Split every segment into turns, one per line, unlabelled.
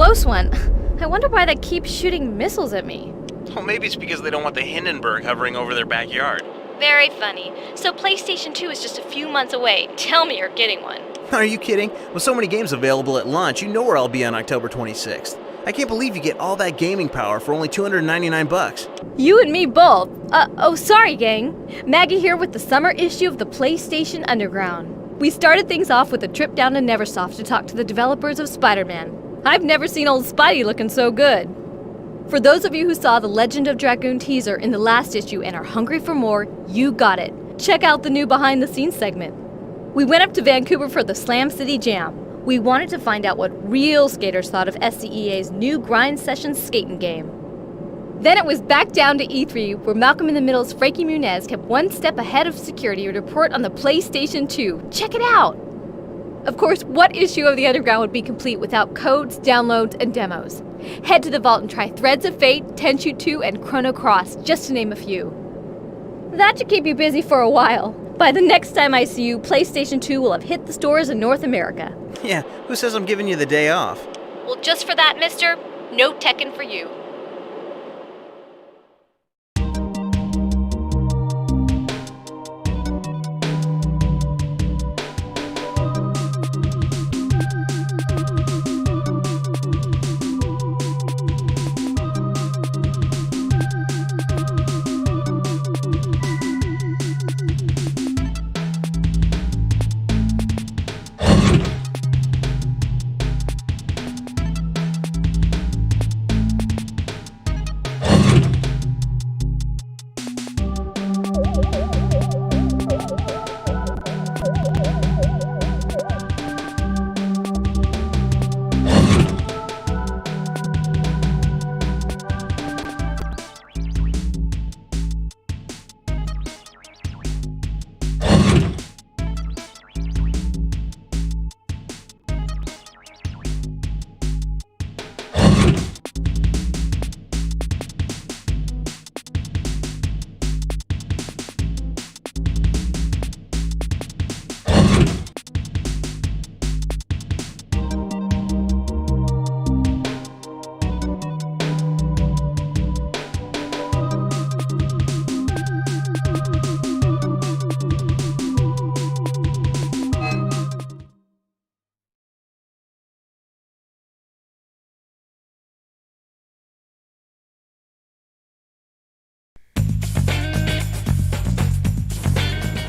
close one. I wonder why they keep shooting missiles at me.
Well, maybe it's because they don't want the Hindenburg hovering over their backyard.
Very funny. So PlayStation 2 is just a few months away. Tell me you're getting one.
Are you kidding? With so many games available at launch, you know where I'll be on October 26th. I can't believe you get all that gaming power for only $299.
You and me both. Sorry, gang. Maggie here with the summer issue of the PlayStation Underground. We started things off with a trip down to Neversoft to talk to the developers of Spider-Man. I've never seen old Spidey looking so good. For those of you who saw the Legend of Dragoon teaser in the last issue and are hungry for more, you got it. Check out the new behind-the-scenes segment. We went up to Vancouver for the Slam City Jam. We wanted to find out what real skaters thought of SCEA's new Grind Sessions skating game. Then it was back down to E3, where Malcolm in the Middle's Frankie Muniz kept one step ahead of security to report on the PlayStation 2. Check it out! Of course, what issue of the Underground would be complete without codes, downloads, and demos? Head to the vault and try Threads of Fate, Tenchu 2, and Chrono Cross, just to name a few. That should keep you busy for a while. By the next time I see you, PlayStation 2 will have hit the stores in North America.
Yeah, who says I'm giving you the day off?
Well, just for that, mister, no Tekken for you.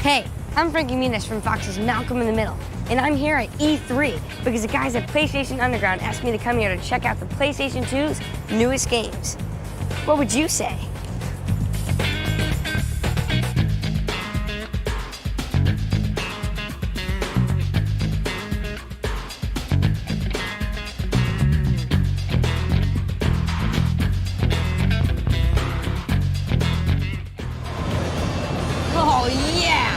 Hey, I'm Frankie Muniz from Fox's Malcolm in the Middle, and I'm here at E3 because the guys at PlayStation Underground asked me to come here to check out the PlayStation 2's newest games. What would you say? Oh, yeah!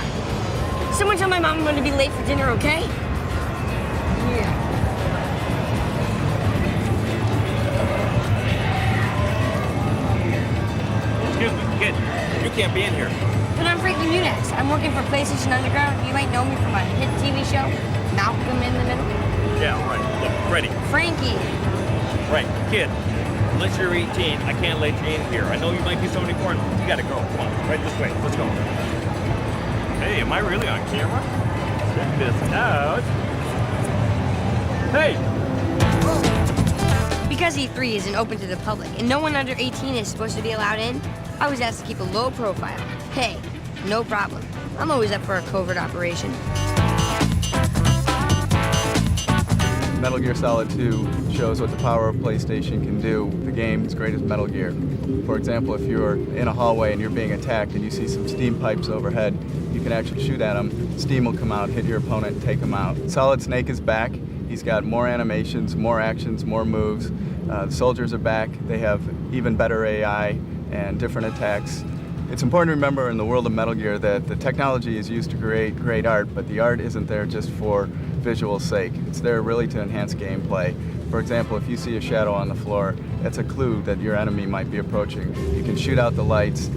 Someone tell my mom I'm going to be late for dinner, okay? Yeah.
Excuse me, kid. You can't be in here.
But I'm Frankie Muniz. I'm working for PlayStation Underground. You might know me from a hit TV show, Malcolm in the Middle.
Yeah, right. Look, Freddy.
Frankie.
Right, kid. Unless you're 18, I can't let you in here. I know you might be somebody important. You gotta go. Come on, right this way. Let's go. Hey, am I really on camera? Check this out. Hey!
Because E3 isn't open to the public and no one under 18 is supposed to be allowed in, I was asked to keep a low profile. Hey, no problem. I'm always up for a covert operation.
Metal Gear Solid 2 shows what the power of PlayStation can do. The game's great as Metal Gear. For example, if you're in a hallway and you're being attacked and you see some steam pipes overhead, you can actually shoot at them. Steam will come out, hit your opponent, and take them out. Solid Snake is back. He's got more animations, more actions, more moves. The soldiers are back. They have even better AI and different attacks. It's important to remember in the world of Metal Gear that the technology is used to create great art, but the art isn't there just for visual sake. It's there really to enhance gameplay. For example, if you see a shadow on the floor, that's a clue that your enemy might be approaching. You can shoot out the lights,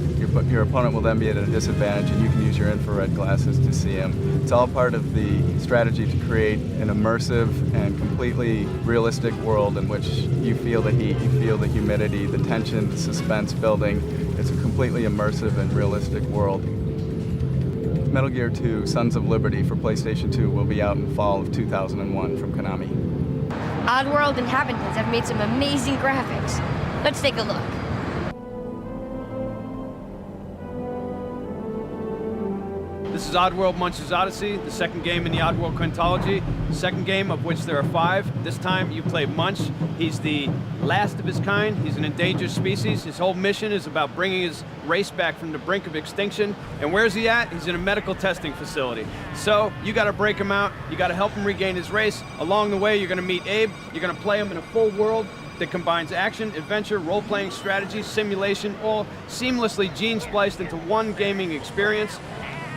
your opponent will then be at a disadvantage, and you can use your infrared glasses to see him. It's all part of the strategy to create an immersive and completely realistic world in which you feel the heat, you feel the humidity, the tension, the suspense building. It's a completely immersive and realistic world. Metal Gear 2 Sons of Liberty for PlayStation 2 will be out in fall of 2001 from Konami.
Oddworld Inhabitants have made some amazing graphics. Let's take a look.
This is Oddworld Munch's Odyssey, the second game in the Oddworld quintology, the second game of which there are 5. This time you play Munch. He's the last of his kind. He's an endangered species. His whole mission is about bringing his race back from the brink of extinction. And where's he at? He's in a medical testing facility. So you got to break him out. You got to help him regain his race. Along the way, you're going to meet Abe. You're going to play him in a full world that combines action, adventure, role-playing strategy, simulation, all seamlessly gene-spliced into one gaming experience.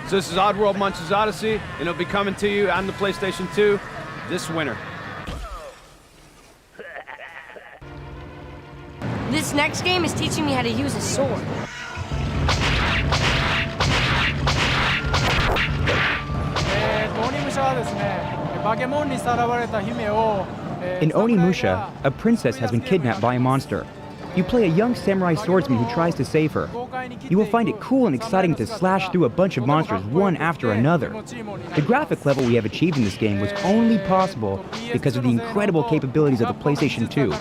So this is Oddworld Munch's Odyssey, and it'll be coming to you on the PlayStation 2 this winter.
This next game is teaching me how to use a sword.
In Onimusha, a princess has been kidnapped by a monster. You play a young samurai swordsman who tries to save her. You will find it cool and exciting to slash through a bunch of monsters one after another. The graphic level we have achieved in this game was only possible because of the incredible capabilities of the PlayStation 2,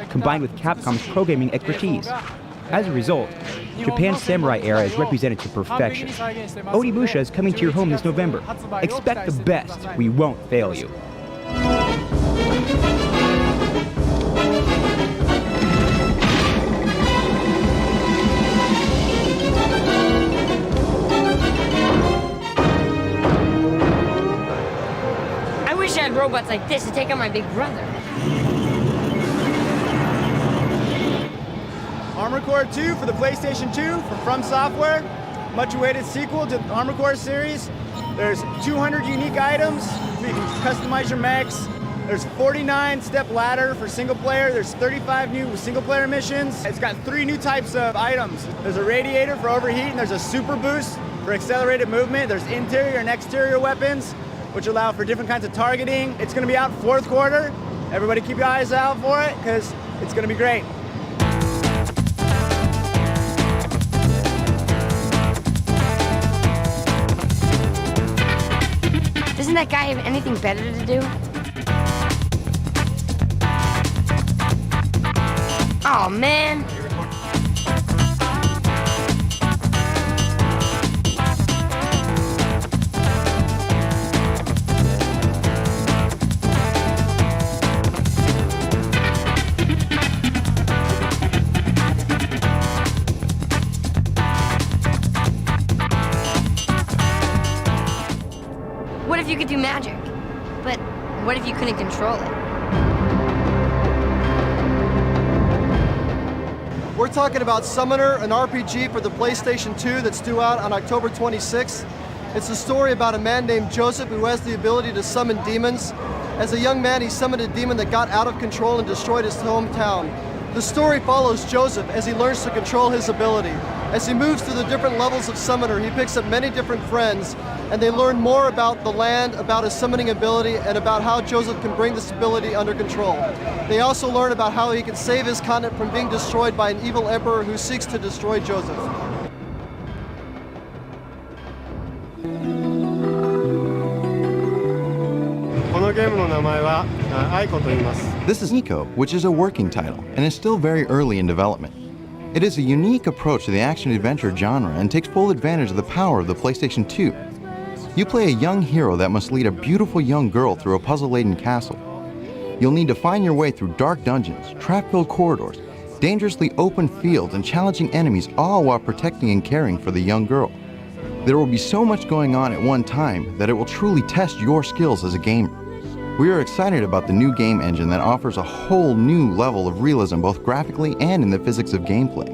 combined with Capcom's programming expertise. As a result, Japan's samurai era is represented to perfection. Onimusha is coming to your home this November. Expect the best. We won't fail you.
I wish I had robots like this to take on my big brother.
Armored Core 2 for the PlayStation 2 from Software. Much awaited sequel to the Armored Core series. There's 200 unique items so you can customize your mechs. There's 49-step ladder for single player. There's 35 new single player missions. It's got 3 new types of items. There's a radiator for overheat, and there's a super boost for accelerated movement. There's interior and exterior weapons, which allow for different kinds of targeting. It's gonna be out 4th quarter. Everybody keep your eyes out for it, because it's gonna be great.
Doesn't that guy have anything better to do? Oh man. What if you could do magic? But what if you couldn't control it?
We're talking about Summoner, an RPG for the PlayStation 2 that's due out on October 26th. It's a story about a man named Joseph who has the ability to summon demons. As a young man, he summoned a demon that got out of control and destroyed his hometown. The story follows Joseph as he learns to control his ability. As he moves through the different levels of Summoner, he picks up many different friends, and they learn more about the land, about his summoning ability, and about how Joseph can bring this ability under control. They also learn about how he can save his continent from being destroyed by an evil emperor who seeks to destroy Joseph.
This is Nico, which is a working title, and is still very early in development. It is a unique approach to the action-adventure genre and takes full advantage of the power of the PlayStation 2. You play a young hero that must lead a beautiful young girl through a puzzle-laden castle. You'll need to find your way through dark dungeons, trap-filled corridors, dangerously open fields, and challenging enemies, all while protecting and caring for the young girl. There will be so much going on at one time that it will truly test your skills as a gamer. We are excited about the new game engine that offers a whole new level of realism both graphically and in the physics of gameplay.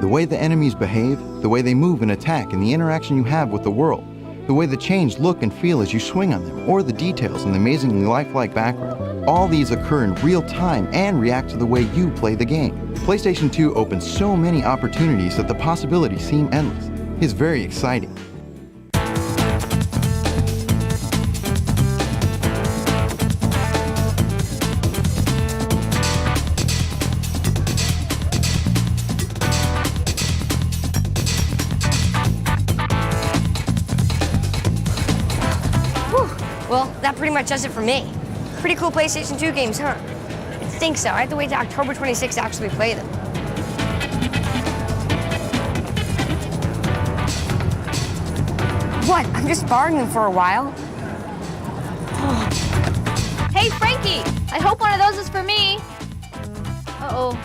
The way the enemies behave, the way they move and attack, and the interaction you have with the world The way the chains look and feel as you swing on them, or the details in the amazingly lifelike background. All these occur in real time and react to the way you play the game. PlayStation 2 opens so many opportunities that the possibilities seem endless. It's very exciting.
Well, that pretty much does it for me. Pretty cool PlayStation 2 games, huh? It stinks though. I have to wait till October 26th to actually play them. What? I'm just borrowing them for a while?
Hey, Frankie! I hope one of those is for me. Uh-oh.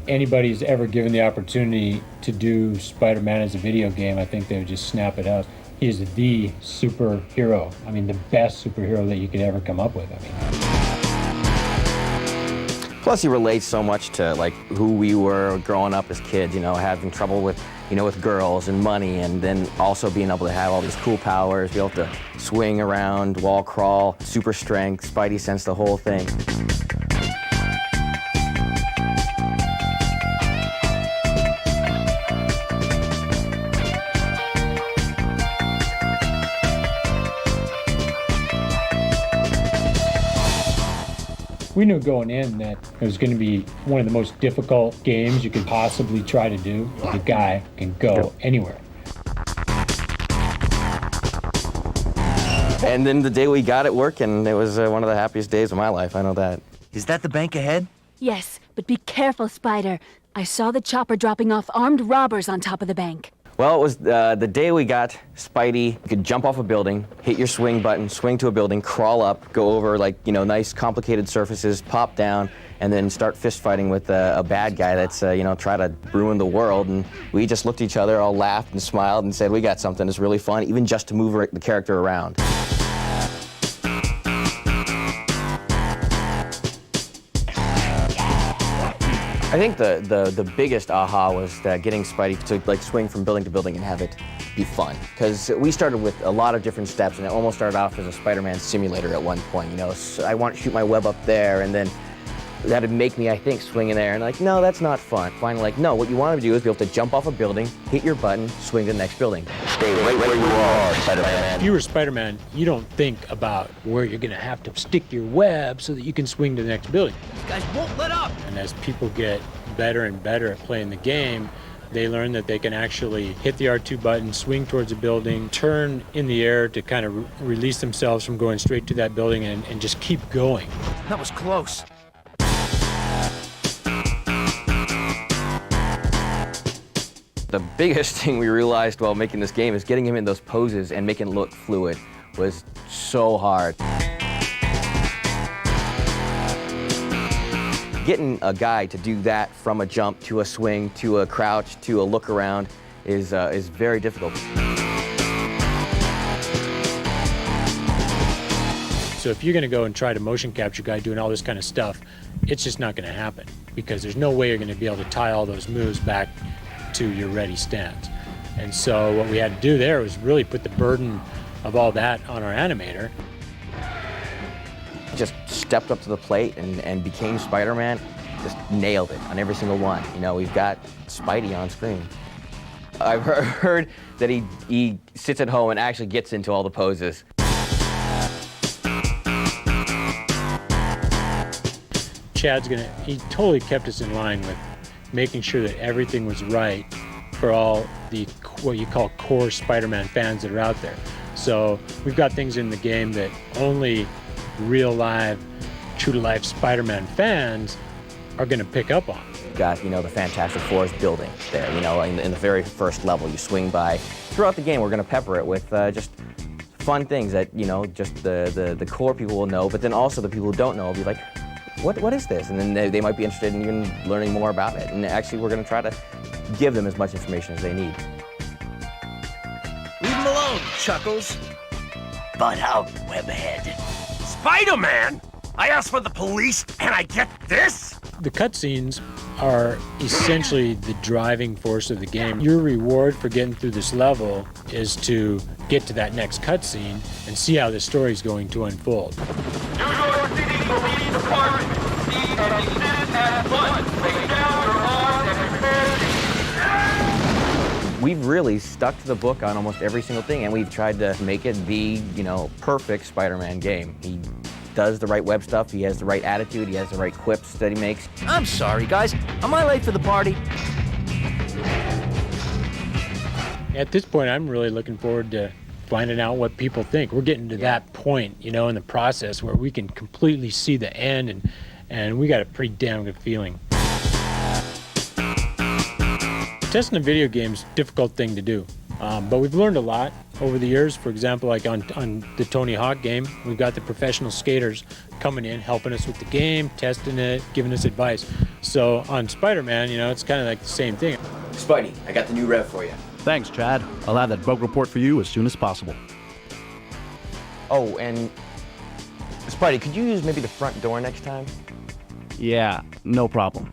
anybody's ever given the opportunity to do Spider-Man as a video game, I think they would just snap it up. He is the superhero. I mean, the best superhero that you could ever come up with. I mean.
Plus, he relates so much to like who we were growing up as kids. You know, having trouble with, with girls and money, and then also being able to have all these cool powers, be able to swing around, wall crawl, super strength, Spidey sense, the whole thing.
We knew going in that it was going to be one of the most difficult games you could possibly try to do. The guy can go anywhere.
And then the day we got it working, it was one of the happiest days of my life, I know that.
Is that the bank ahead?
Yes, but be careful, Spider. I saw the chopper dropping off armed robbers on top of the bank.
Well, it was the day we got Spidey. You could jump off a building, hit your swing button, swing to a building, crawl up, go over like, nice complicated surfaces, pop down, and then start fist fighting with a bad guy that's, try to ruin the world. And we just looked at each other, all laughed and smiled and said, we got something that's really fun, even just to move the character around. I think the biggest aha was getting Spidey to like swing from building to building and have it be fun. Because we started with a lot of different steps, and it almost started off as a Spider-Man simulator at one point. So I want to shoot my web up there, and then that'd make me, I think, swing in there. And like, no, that's not fun. Finally, like, no, what you want to do is be able to jump off a building, hit your button, swing to the next building. Stay right where you are, Spider-Man.
If you were Spider-Man, you don't think about where you're going to have to stick your web so that you can swing to the next building.
You guys won't let up!
And as people get better and better at playing the game, they learn that they can actually hit the R2 button, swing towards a building, turn in the air to kind of release themselves from going straight to that building and just keep going.
That was close.
The biggest thing we realized while making this game is getting him in those poses and making it look fluid was so hard. Getting a guy to do that from a jump to a swing to a crouch to a look around is very difficult.
So if you're going to go and try to motion capture a guy doing all this kind of stuff, it's just not going to happen because there's no way you're going to be able to tie all those moves back to your ready stance. And so what we had to do there was really put the burden of all that on our animator.
Just stepped up to the plate and became Spider-Man, just nailed it on every single one. We've got Spidey on screen. I've heard that he sits at home and actually gets into all the poses.
Chad's he totally kept us in line with making sure that everything was right for all the, what you call core Spider-Man fans that are out there. So we've got things in the game that only real live, true to life Spider-Man fans are going to pick up on.
You've got, the Fantastic Four's building there, in the very first level you swing by. Throughout the game we're going to pepper it with just fun things that, just the core people will know, but then also the people who don't know will be like, what is this? And then they might be interested in even learning more about it. And actually we're going to try to give them as much information as they need.
Leave them alone, Chuckles. Butt out, Webhead. Spider-Man! I asked for the police, and I get this?
The cutscenes are essentially the driving force of the game. Your reward for getting through this level is to get to that next cutscene and see how the story is going to unfold.
New York City Police Department, proceed and desist at once. Lay down your arms and prepare to...
We've really stuck to the book on almost every single thing, and we've tried to make it the, perfect Spider-Man game. He does the right web stuff, he has the right attitude, he has the right quips that he makes.
I'm sorry, guys. Am I late for the party?
At this point, I'm really looking forward to finding out what people think. We're getting to that point, in the process where we can completely see the end, and we got a pretty damn good feeling. Testing a video game is a difficult thing to do, but we've learned a lot, over the years. For example, like on the Tony Hawk game, we've got the professional skaters coming in, helping us with the game, testing it, giving us advice. So on Spider-Man, you know, it's kind of like the same thing.
Spidey, I got the new rev for you.
Thanks, Chad. I'll have that bug report for you as soon as possible.
Oh, and Spidey, could you use maybe the front door next time?
Yeah, no problem.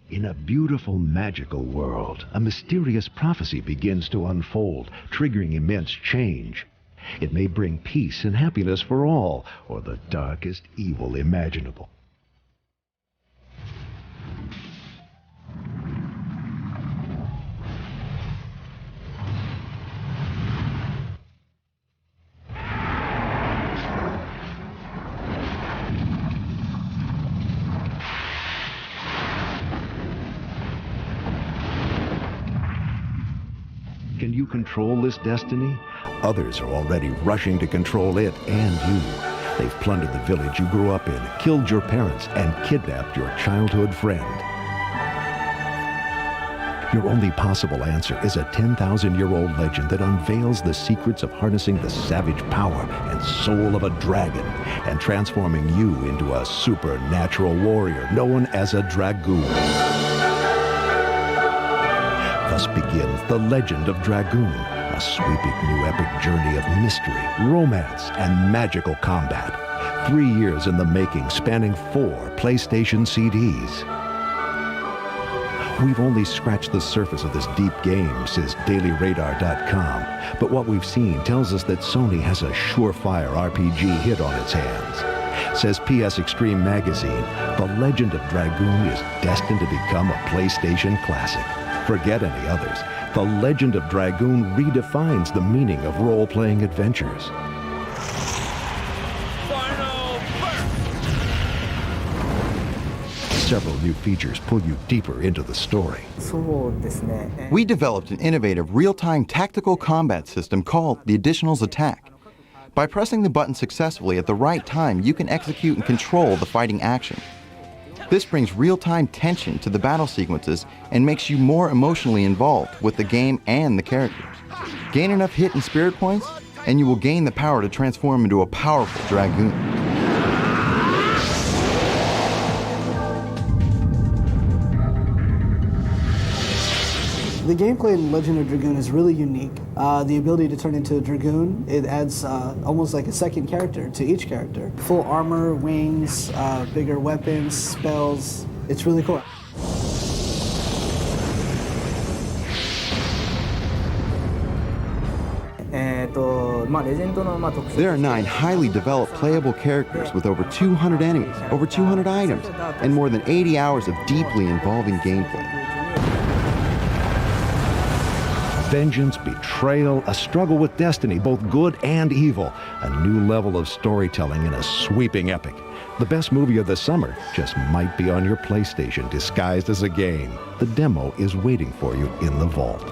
In a beautiful, magical world, a mysterious prophecy begins to unfold, triggering immense change. It may bring peace and happiness for all, or the darkest evil imaginable. Can you control this destiny? Others are already rushing to control it and you. They've plundered the village you grew up in, killed your parents, and kidnapped your childhood friend. Your only possible answer is a 10,000-year-old legend that unveils the secrets of harnessing the savage power and soul of a dragon and transforming you into a supernatural warrior known as a dragoon. Thus begins the legend of Dragoon, a sweeping new epic journey of mystery, romance, and magical combat. 3 years in the making, spanning 4 PlayStation CDs. We've only scratched the surface of this deep game, says DailyRadar.com, but what we've seen tells us that Sony has a surefire RPG hit on its hands. Says PS Extreme Magazine, the legend of Dragoon is destined to become a PlayStation classic. Forget any others. The Legend of Dragoon redefines the meaning of role-playing adventures. Several new features pull you deeper into the story.
We developed an innovative real-time tactical combat system called the Additionals Attack. By pressing the button successfully at the right time, you can execute and control the fighting action. This brings real-time tension to the battle sequences and makes you more emotionally involved with the game and the characters. Gain enough hit and spirit points, and you will gain the power to transform into a powerful Dragoon.
The gameplay in Legend of Dragoon is really unique. The ability to turn into a Dragoon, it adds almost like a second character to each character. Full armor, wings, bigger weapons, spells. It's really cool.
There are 9 highly developed playable characters with over 200 enemies, over 200 items, and more than 80 hours of deeply involving gameplay.
Vengeance, betrayal, a struggle with destiny, both good and evil. A new level of storytelling in a sweeping epic. The best movie of the summer just might be on your PlayStation disguised as a game. The demo is waiting for you in the vault.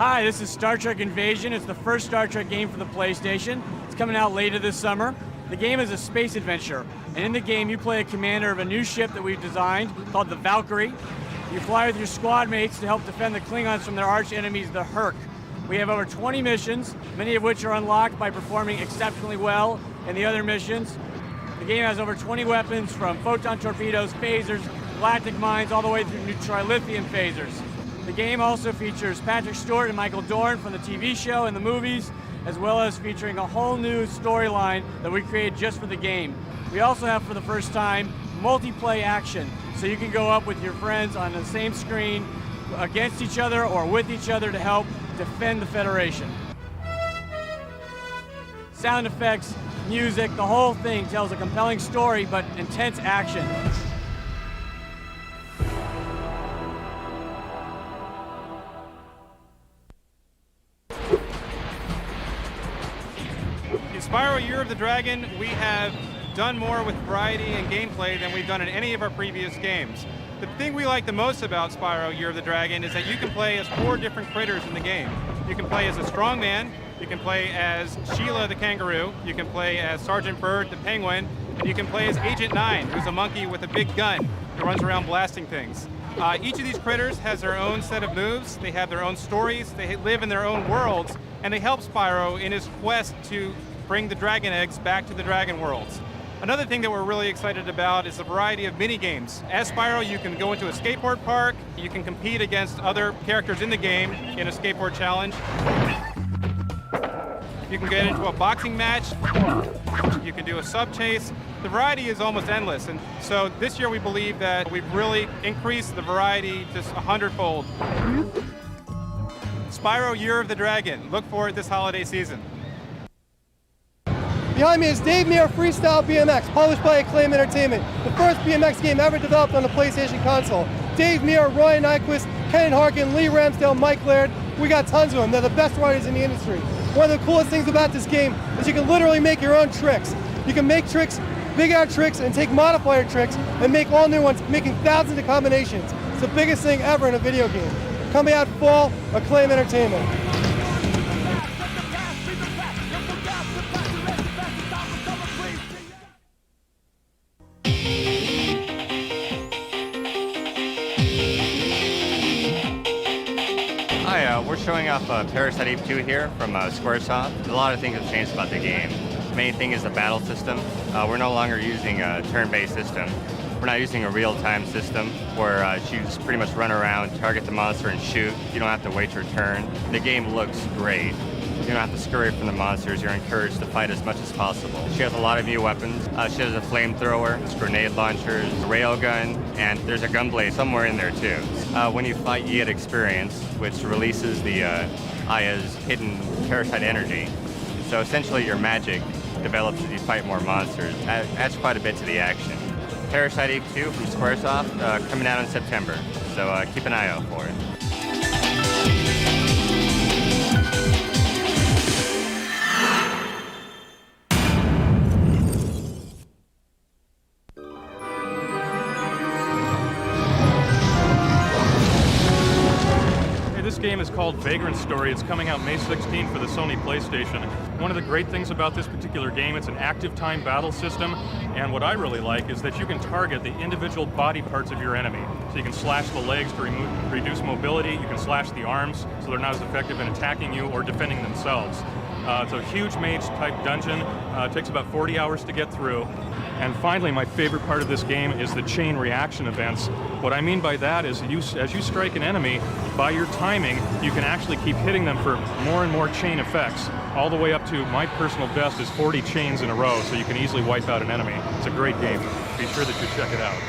Hi, this is Star Trek Invasion. It's the first Star Trek game for the PlayStation. It's coming out later this summer. The game is a space adventure, and in the game you play a commander of a new ship that we've designed called the Valkyrie. You fly with your squad mates to help defend the Klingons from their arch enemies, the Herc. We have over 20 missions, many of which are unlocked by performing exceptionally well in the other missions. The game has over 20 weapons, from photon torpedoes, phasers, galactic mines, all the way through trilithium phasers. The game also features Patrick Stewart and Michael Dorn from the TV show and the movies, as well as featuring a whole new storyline that we created just for the game. We also have, for the first time, multiplayer action, so you can go up with your friends on the same screen against each other or with each other to help defend the Federation. Sound effects, music, the whole thing tells a compelling story, but intense action.
In Spyro Year of the Dragon, we have done more with variety and gameplay than we've done in any of our previous games. The thing we like the most about Spyro Year of the Dragon is that you can play as 4 different critters in the game. You can play as a strong man, you can play as Sheila the kangaroo, you can play as Sergeant Bird the penguin, and you can play as Agent 9, who's a monkey with a big gun who runs around blasting things. Each of these critters has their own set of moves, they have their own stories, they live in their own worlds, and they help Spyro in his quest to bring the dragon eggs back to the dragon worlds. Another thing that we're really excited about is the variety of mini-games. As Spyro, you can go into a skateboard park, you can compete against other characters in the game in a skateboard challenge. You can get into a boxing match, you can do a sub-chase. The variety is almost endless, and so this year we believe that we've really increased the variety just 100-fold. Spyro Year of the Dragon. Look for it this holiday season.
Behind me is Dave Mirra Freestyle BMX, published by Acclaim Entertainment, the first BMX game ever developed on the PlayStation console. Dave Mirra, Roy Nyquist, Ken Harkin, Lee Ramsdale, Mike Laird, we got tons of them. They're the best riders in the industry. One of the coolest things about this game is you can literally make your own tricks. You can make tricks, big air tricks, and take modifier tricks and make all new ones, making thousands of combinations. It's the biggest thing ever in a video game. Coming out fall, Acclaim Entertainment.
We're showing off Parasite Eve 2 here from Squaresoft. A lot of things have changed about the game. The main thing is the battle system. We're no longer using a turn-based system. We're not using a real-time system where you just pretty much run around, target the monster, and shoot. You don't have to wait your turn. The game looks great. You don't have to scurry from the monsters. You're encouraged to fight as much as possible. She has a lot of new weapons. She has a flamethrower, grenade launchers, a railgun, and there's a gunblade somewhere in there too. When you fight, you get experience, which releases the Aya's hidden parasite energy. So essentially your magic develops as you fight more monsters. Adds quite a bit to the action. Parasite Eve 2 from Squaresoft, coming out in September, so keep an eye out for it.
This game is called Vagrant Story. It's coming out May 16th for the Sony PlayStation. One of the great things about this particular game, it's an active time battle system, and what I really like is that you can target the individual body parts of your enemy. So you can slash the legs to reduce mobility, you can slash the arms so they're not as effective in attacking you or defending themselves. It's a huge mage-type dungeon. It takes about 40 hours to get through. And finally, my favorite part of this game is the chain reaction events. What I mean by that is as you strike an enemy, by your timing, you can actually keep hitting them for more and more chain effects, all the way up to my personal best is 40 chains in a row, so you can easily wipe out an enemy. It's a great game. Be sure that you check it out.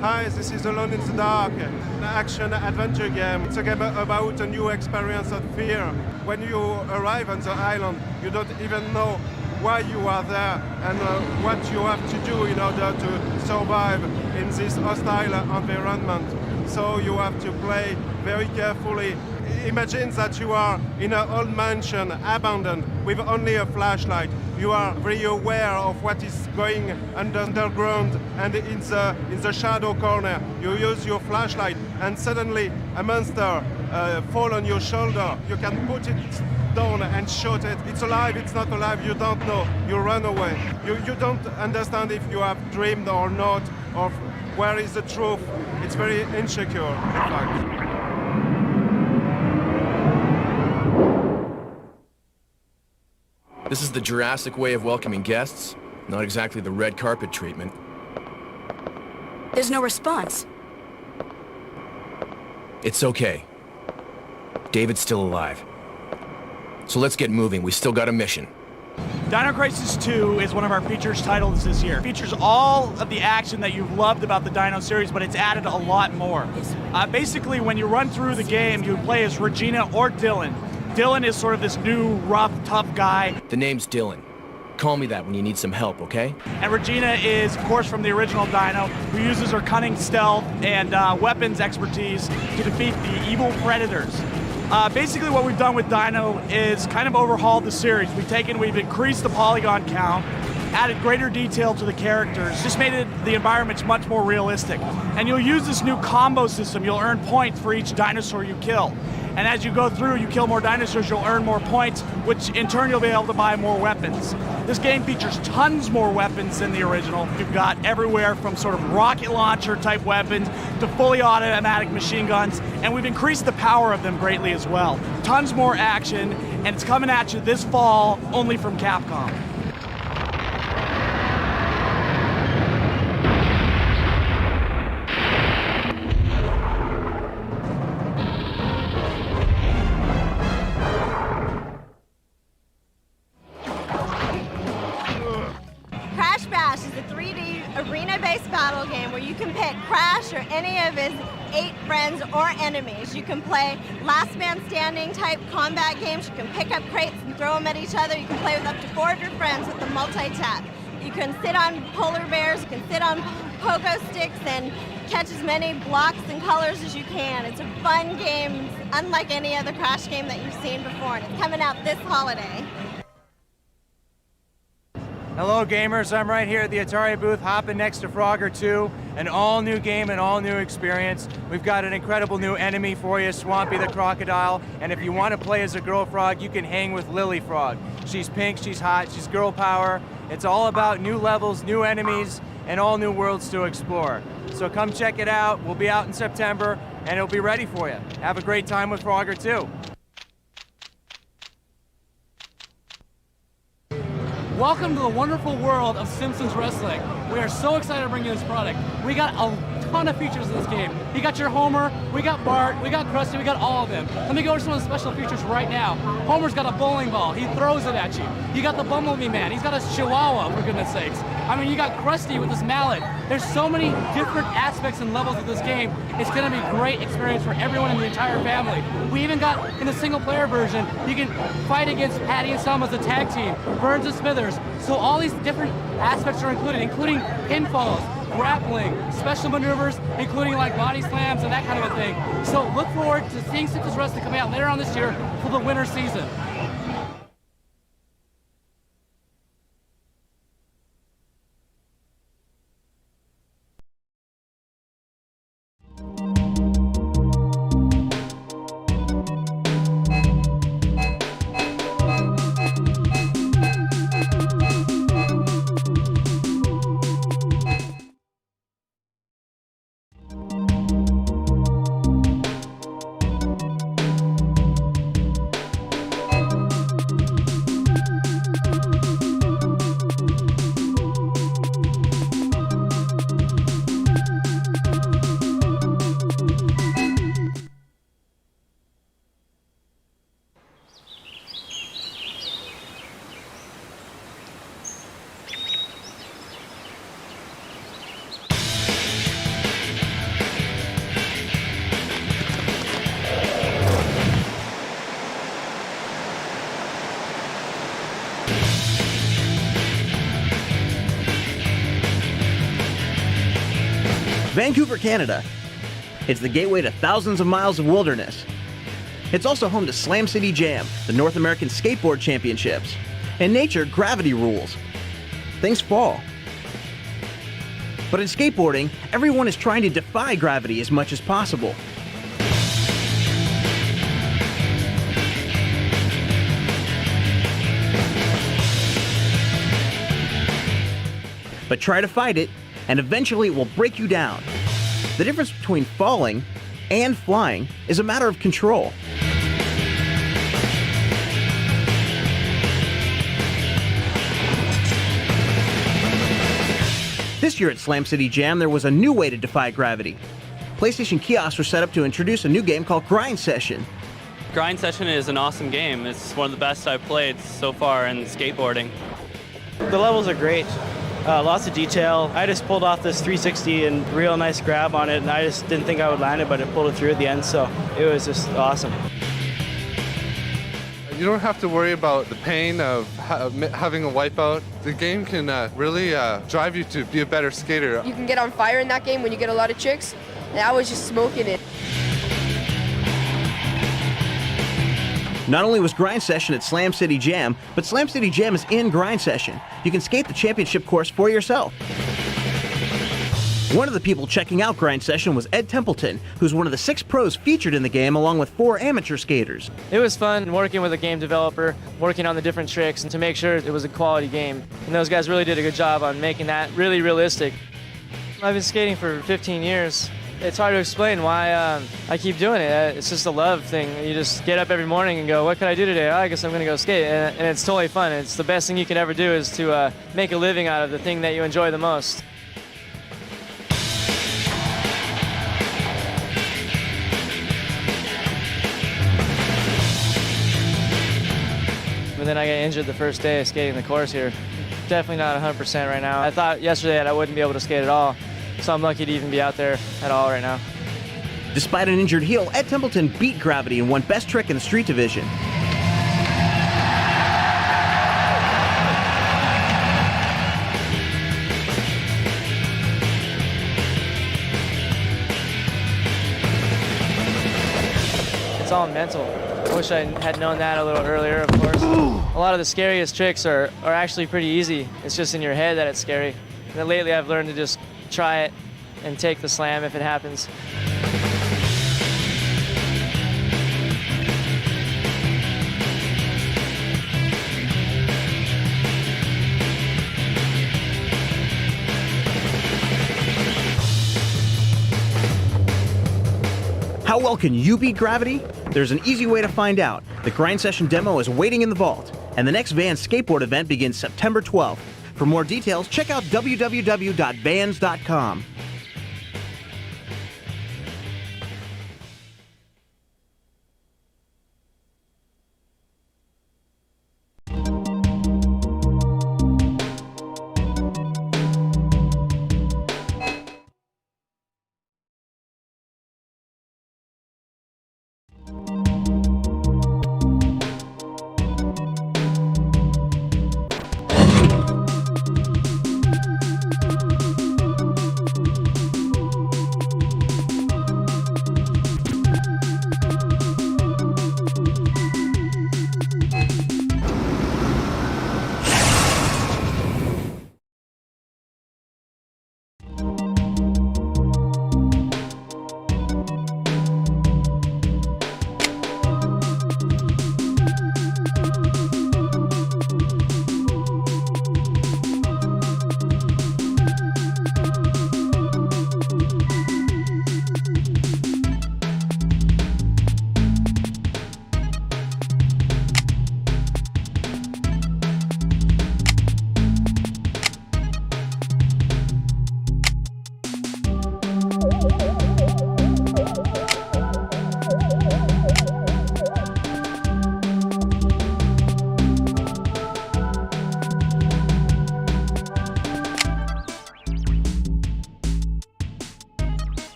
Hi, this is Alone in the Dark, an action-adventure game. It's a game about a new experience of fear. When you arrive on the island, you don't even know why you are there and what you have to do in order to survive in this hostile environment. so you have to play very carefully. Imagine that you are in an old mansion, abandoned, with only a flashlight. You are very aware of what is going underground, and in the shadow corner, you use your flashlight, and suddenly a monster fall on your shoulder. You can put it down and shoot it. It's alive, it's not alive, you don't know. You run away. You don't understand if you have dreamed or not, or where is the truth. It's very insecure, in fact.
This is the Jurassic way of welcoming guests, not exactly the red carpet treatment.
There's no response.
It's okay. David's still alive. So let's get moving. We still got a mission.
Dino Crisis 2 is one of our features titles this year. It features all of the action that you've loved about the Dino series, but it's added a lot more. Basically, when you run through the game, you play as Regina or Dylan. Dylan is sort of this new, rough, tough guy.
The name's Dylan. Call me that when you need some help, okay?
And Regina is, of course, from the original Dino, who uses her cunning stealth and weapons expertise to defeat the evil predators. Basically what we've done with Dino is kind of overhauled the series. We've increased the polygon count, added greater detail to the characters, just made the environments much more realistic. And you'll use this new combo system. You'll earn points for each dinosaur you kill. And as you go through, you kill more dinosaurs, you'll earn more points, which in turn you'll be able to buy more weapons. This game features tons more weapons than the original. You've got everywhere from sort of rocket launcher type weapons to fully automatic machine guns, and we've increased the power of them greatly as well. Tons more action, and it's coming at you this fall only from Capcom.
Arena-based battle game where you can pick Crash or any of his 8 friends or enemies. You can play last man standing type combat games. You can pick up crates and throw them at each other. You can play with up to 4 of your friends with the multi-tap. You can sit on polar bears, you can sit on pogo sticks and catch as many blocks and colors as you can. It's a fun game, unlike any other Crash game that you've seen before, and it's coming out this holiday.
Hello gamers, I'm right here at the Atari booth hopping next to Frogger 2, an all new game and all new experience. We've got an incredible new enemy for you, Swampy the Crocodile, and if you want to play as a girl frog, you can hang with Lily Frog. She's pink, she's hot, she's girl power. It's all about new levels, new enemies, and all new worlds to explore. So come check it out, we'll be out in September, and it'll be ready for you. Have a great time with Frogger 2.
Welcome to the wonderful world of Simpsons Wrestling. We are so excited to bring you this product. We got a ton of features in this game. You got your Homer, we got Bart, we got Krusty, we got all of them. Let me go over some of the special features right now. Homer's got a bowling ball, he throws it at you. You got the Bumblebee Man, he's got a Chihuahua, for goodness sakes. I mean, you got Krusty with his mallet. There's so many different aspects and levels of this game. It's gonna be a great experience for everyone in the entire family. We even got, in the single player version, you can fight against Patty and Selma as a tag team, Burns and Smithers. So all these different aspects are included, including pinfalls, grappling, special maneuvers, including like body slams and that kind of a thing. So look forward to seeing Simpsons Wrestling coming out later on this year for the winter season.
Vancouver, Canada.
It's the gateway to thousands of miles of wilderness. It's also home to Slam City Jam, the North American Skateboard Championships. In nature, gravity rules. Things fall. But in skateboarding, everyone is trying to defy gravity as much as possible. But try to fight it, and eventually it will break you down. The difference between falling and flying is a matter of control. This year at Slam City Jam, there was a new way to defy gravity. PlayStation kiosks were set up to introduce a new game called Grind Session.
Grind Session is an awesome game. It's one of the best I've played so far in skateboarding.
The levels are great. Lots of detail. I just pulled off this 360 and real nice grab on it, and I just didn't think I would land it, but it pulled it through at the end, so it was just awesome.
You don't have to worry about the pain of having a wipeout. The game can really drive you to be a better skater.
You can get on fire in that game when you get a lot of tricks, and I was just smoking it.
Not only was Grind Session at Slam City Jam, but Slam City Jam is in Grind Session. You can skate the championship course for yourself. One of the people checking out Grind Session was Ed Templeton, who's one of the 6 pros featured in the game along with 4 amateur skaters.
It was fun working with a game developer, working on the different tricks, and to make sure it was a quality game. And those guys really did a good job on making that really realistic. I've been skating for 15 years. It's hard to explain why I keep doing it. It's just a love thing. You just get up every morning and go, what can I do today? Oh, I guess I'm going to go skate. And it's totally fun. It's the best thing you can ever do is to make a living out of the thing that you enjoy the most. But then I got injured the first day of skating the course here. Definitely not 100% right now. I thought yesterday that I wouldn't be able to skate at all, so I'm lucky to even be out there at all right now.
Despite an injured heel, Ed Templeton beat gravity and won Best Trick in the Street Division.
It's all mental. I wish I had known that a little earlier, of course. A lot of the scariest tricks are actually pretty easy. It's just in your head that it's scary. And then lately I've learned to just try it and take the slam if it happens.
How well can you beat gravity? There's an easy way to find out. The Grind Session demo is waiting in the vault, and the next Vans skateboard event begins September 12th. For more details, check out www.vans.com.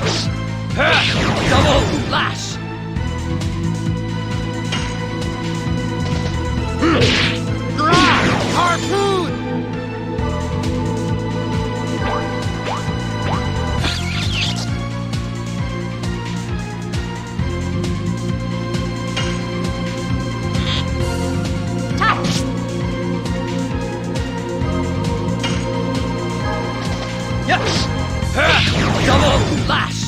Yes! Double lash! Harpoon! Yes! Double lash!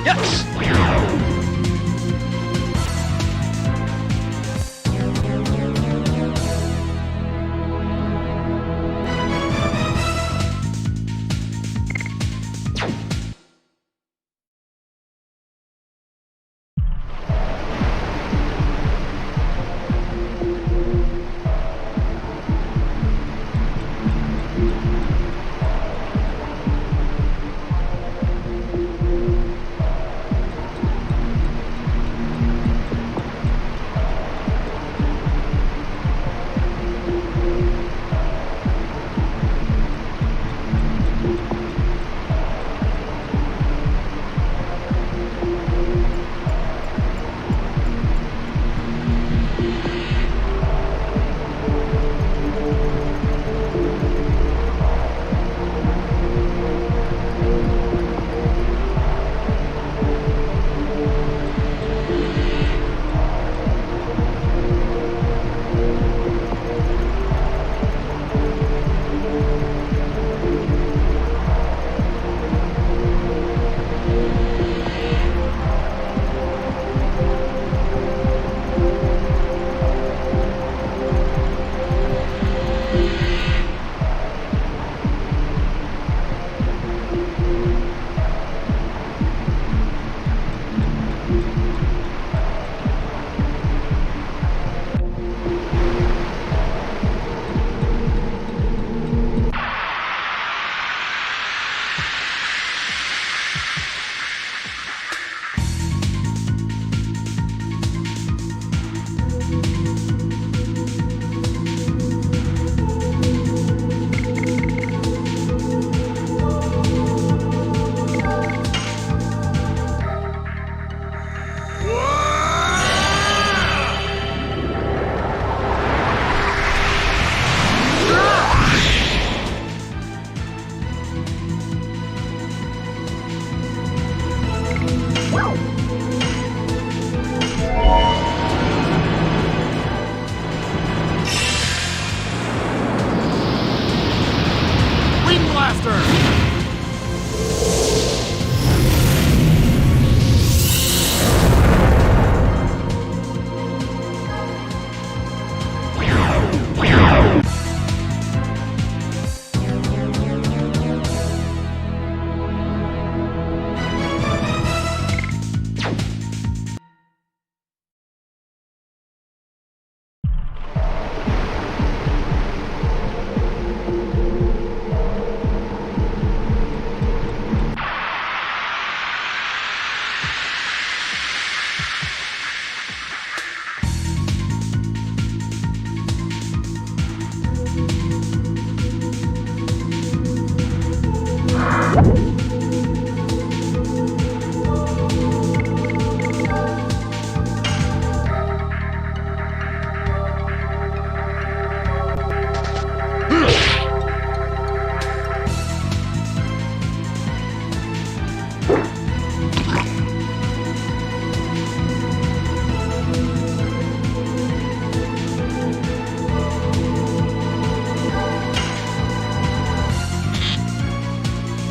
Yes!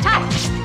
Touch!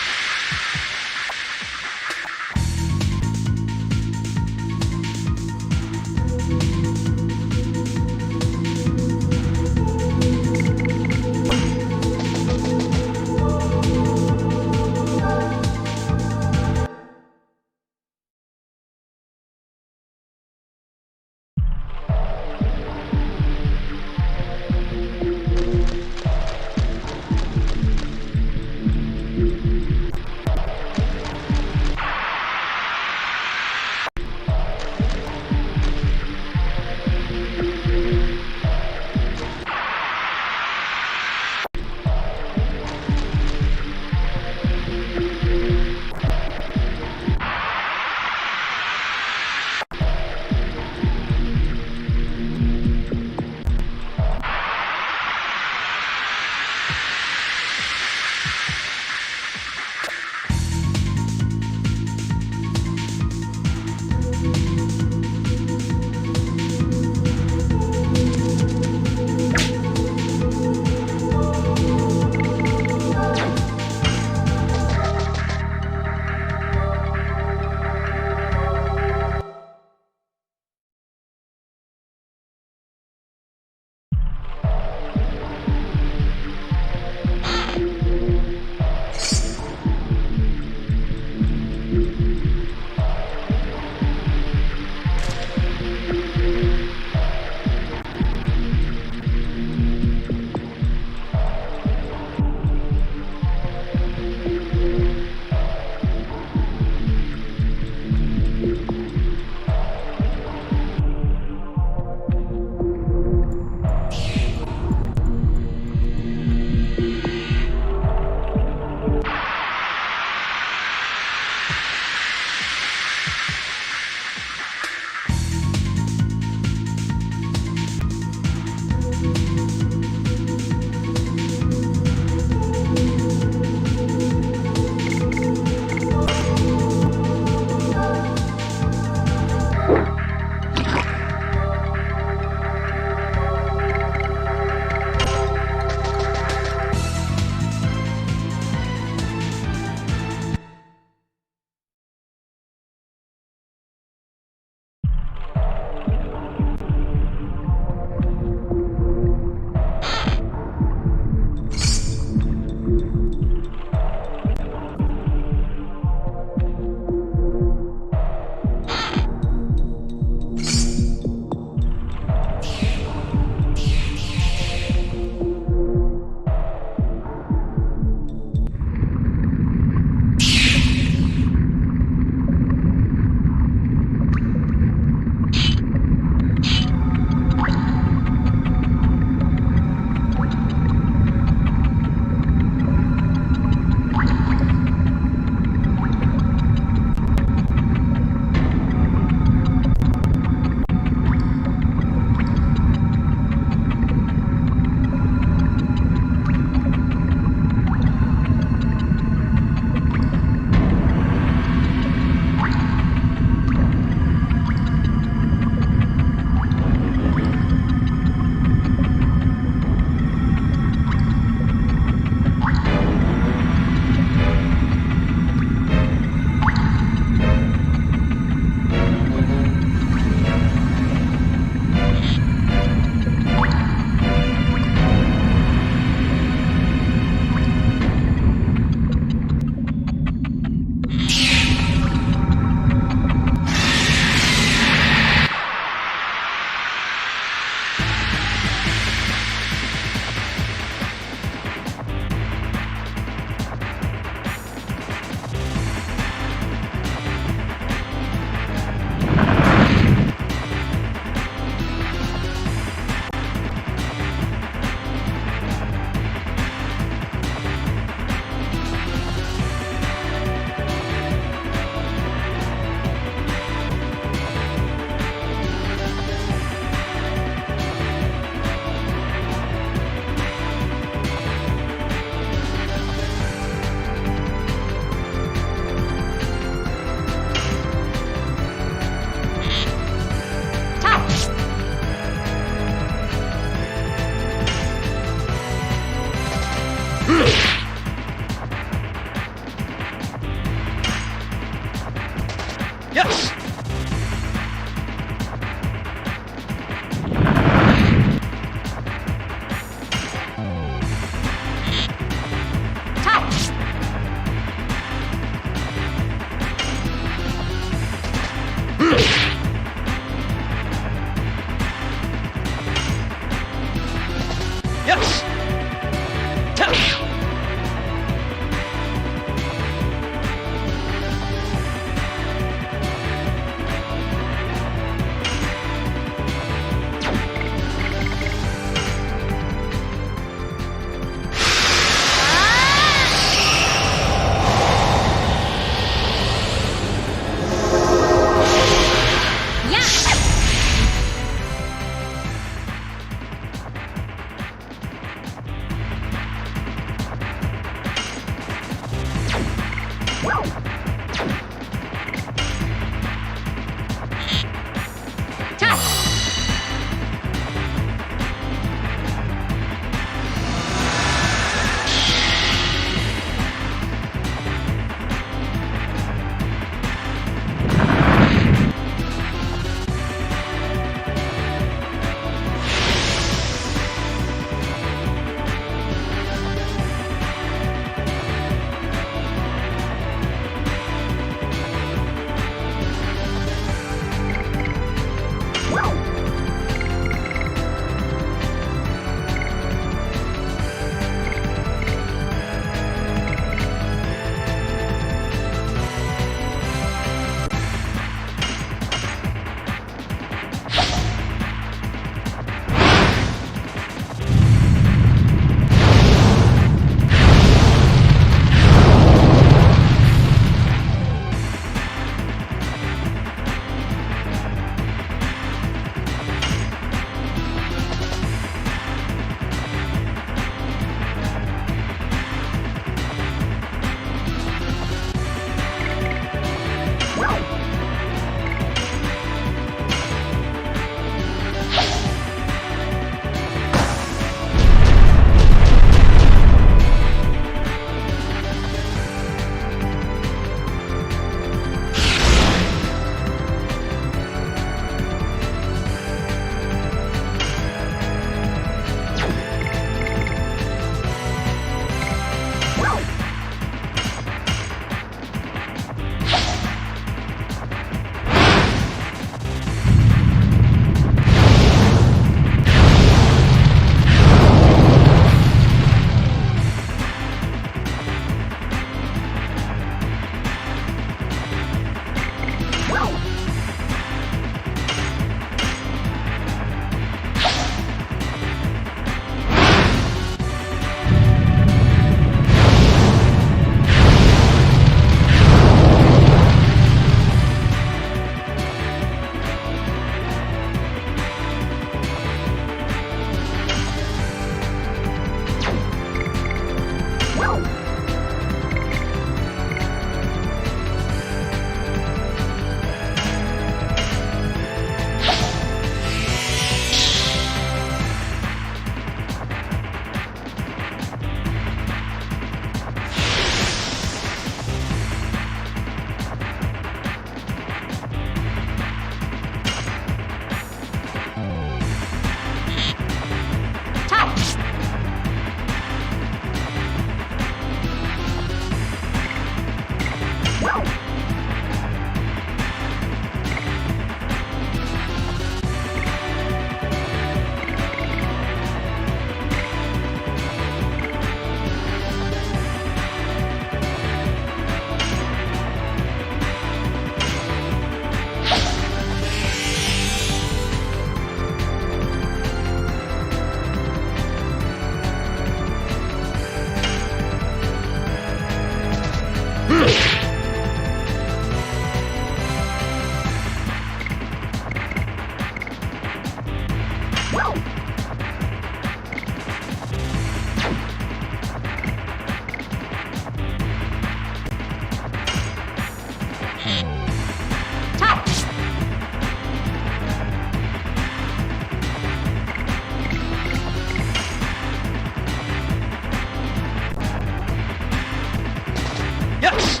Yes!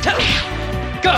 Tap! Go!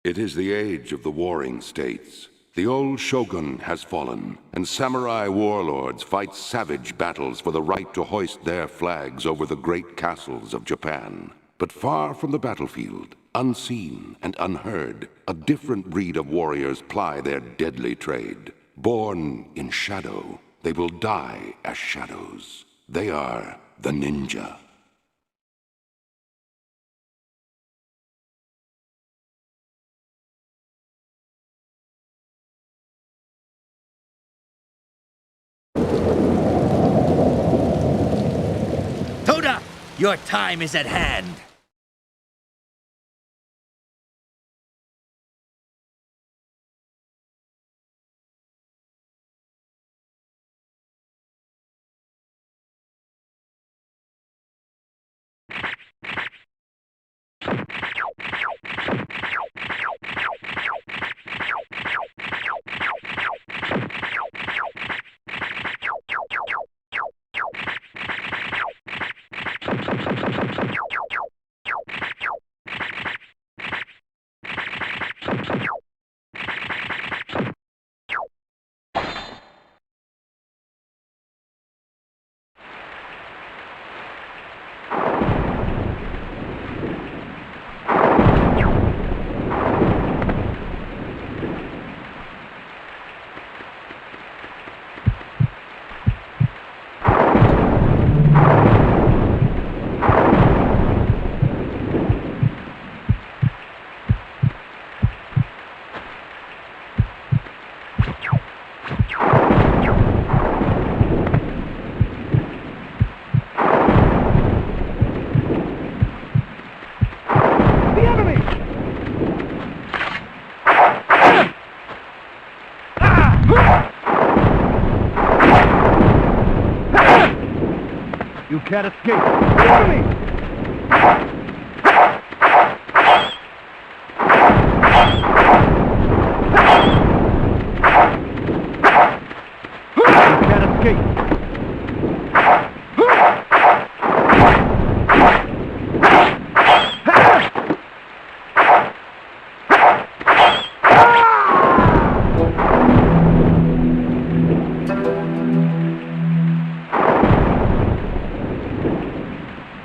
It is the age of the warring states. The old shogun has fallen, and samurai warlords fight savage battles for the right to hoist their flags over the great castles of Japan. But far from the battlefield, unseen and unheard, a different breed of warriors ply their deadly trade. Born in shadow, they will die as shadows. They are the ninja.
Toda, your time is at hand.
You can't escape. Enemy! You can't escape.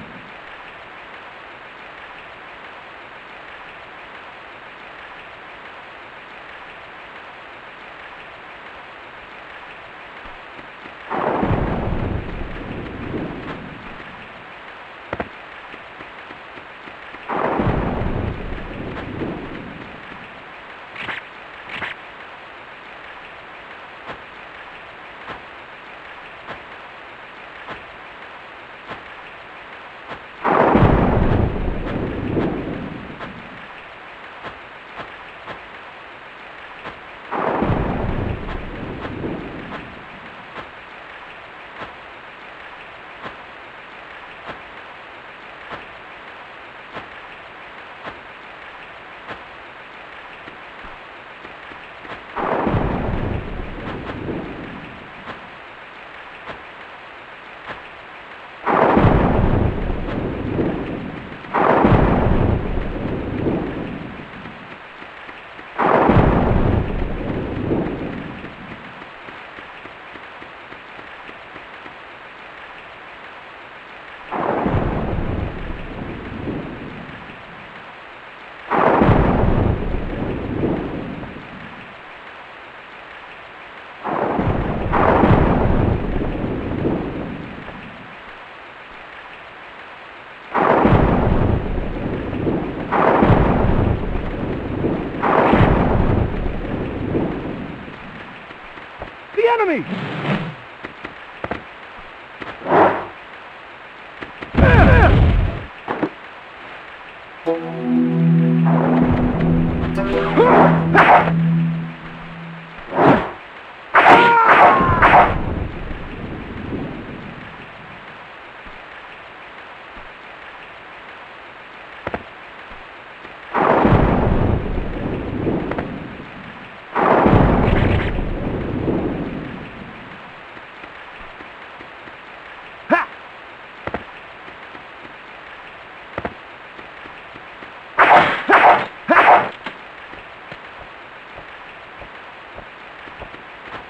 enemy!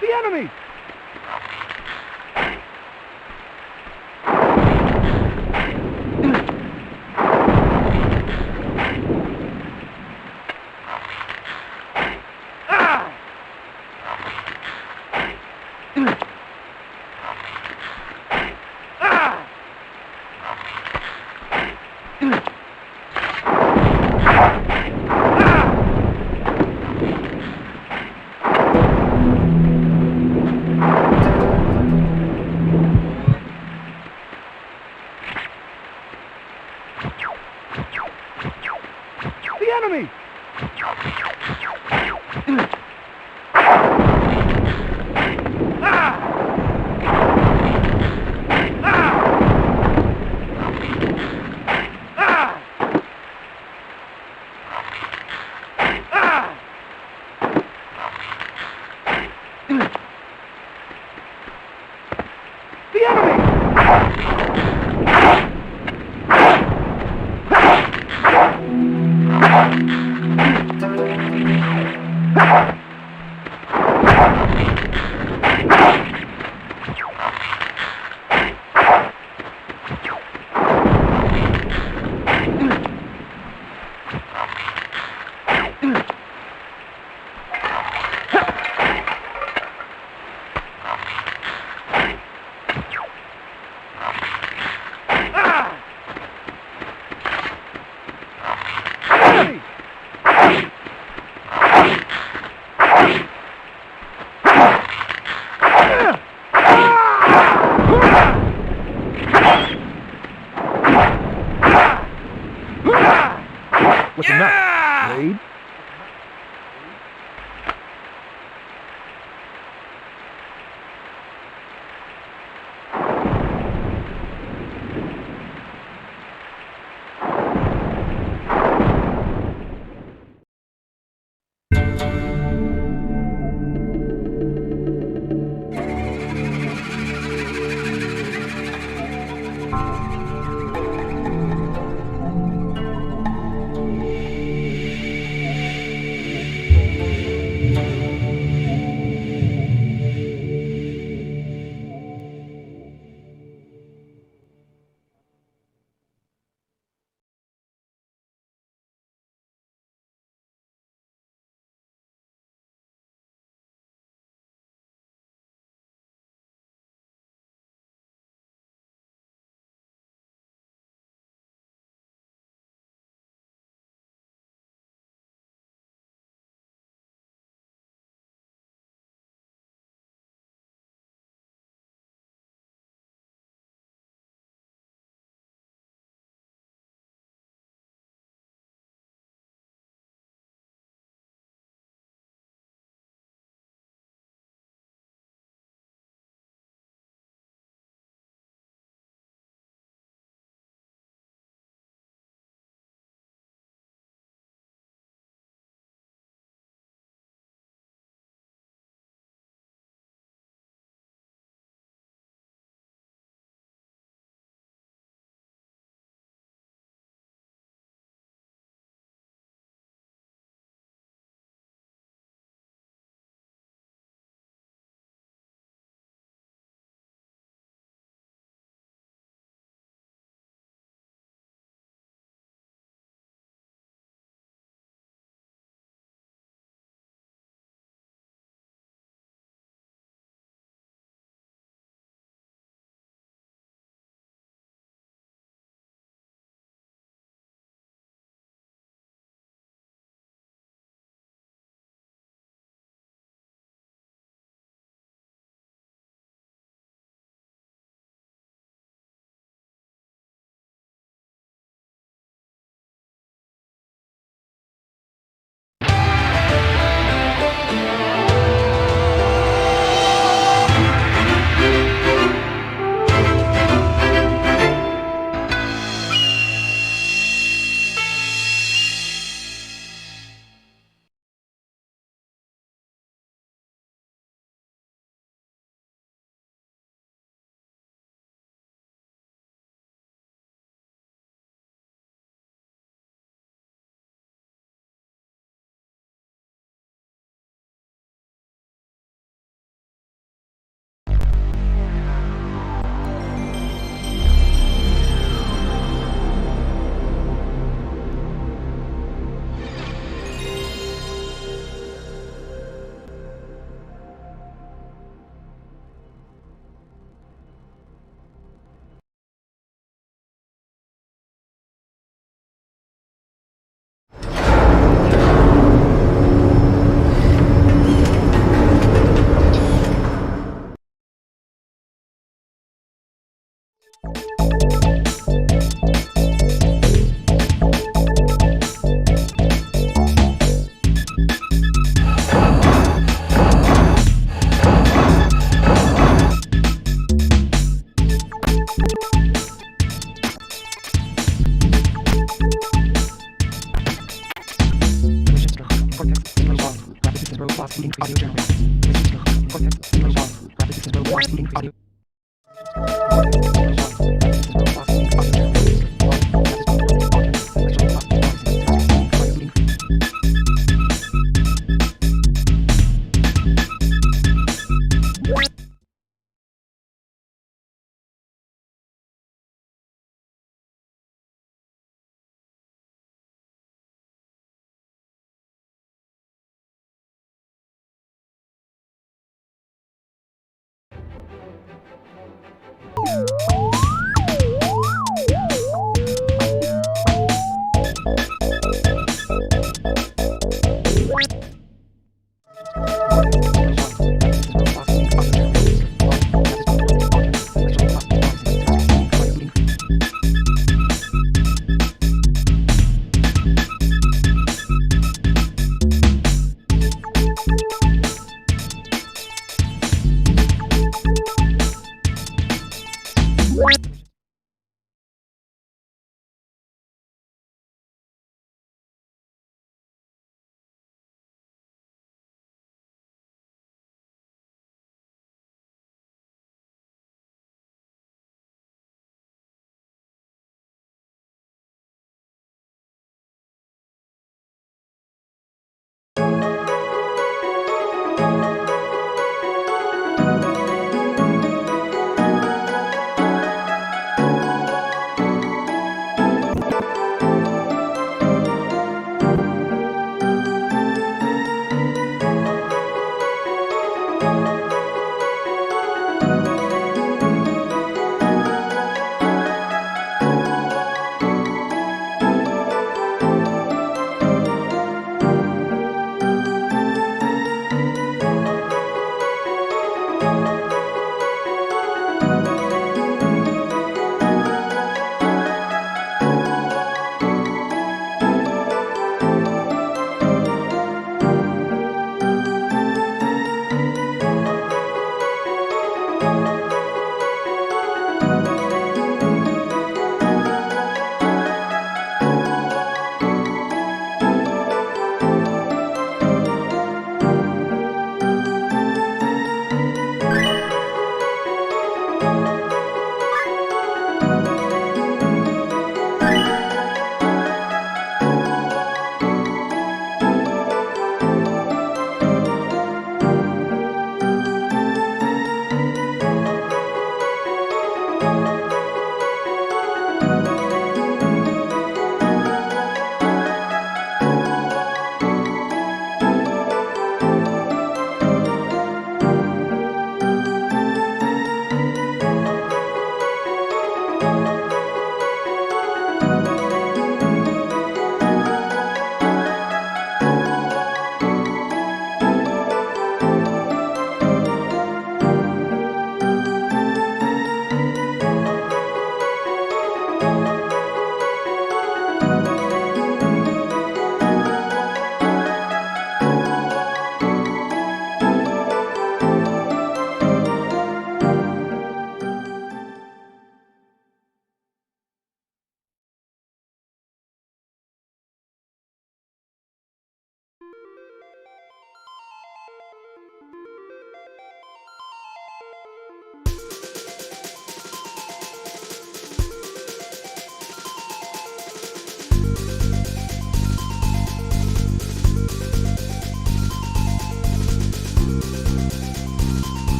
The enemy! The enemy! The enemy!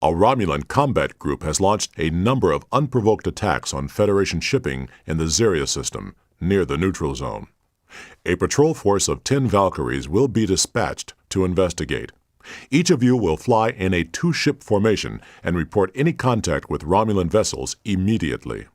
A Romulan combat group has launched a number of unprovoked attacks on Federation shipping in the Xeria system, near the neutral zone. A patrol force of 10 Valkyries will be dispatched to investigate. Each of you will fly in a 2-ship formation and report any contact with Romulan vessels immediately.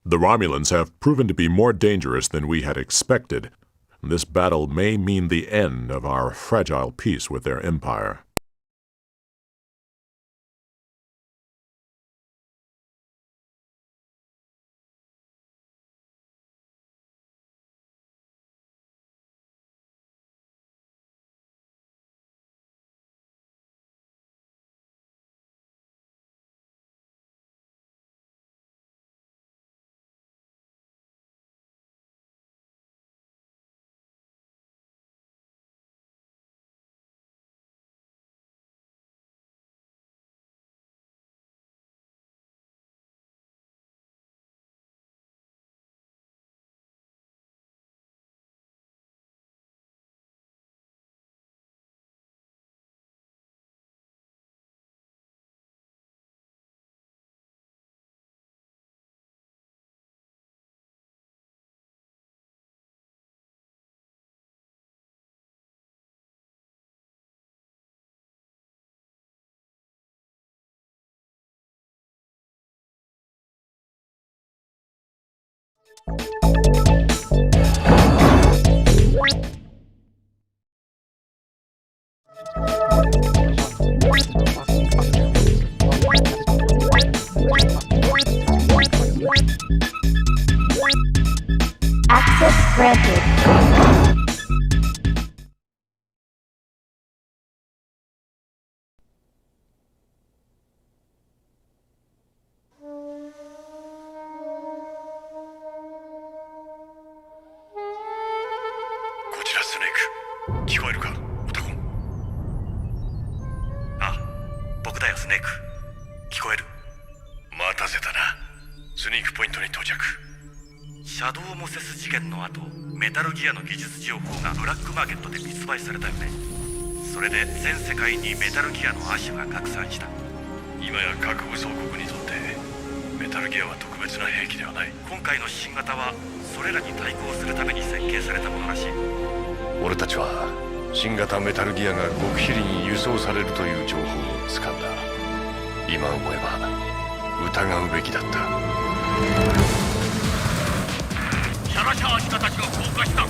The Romulans have proven to be more dangerous than we had expected. This battle may mean the end of our fragile peace with their empire.
Access granted.
俺たちは新型メタルギアが極秘裏に輸送されるという情報を掴んだ。今思えば疑うべきだった。
シャラシャーシカたちが降下した。こ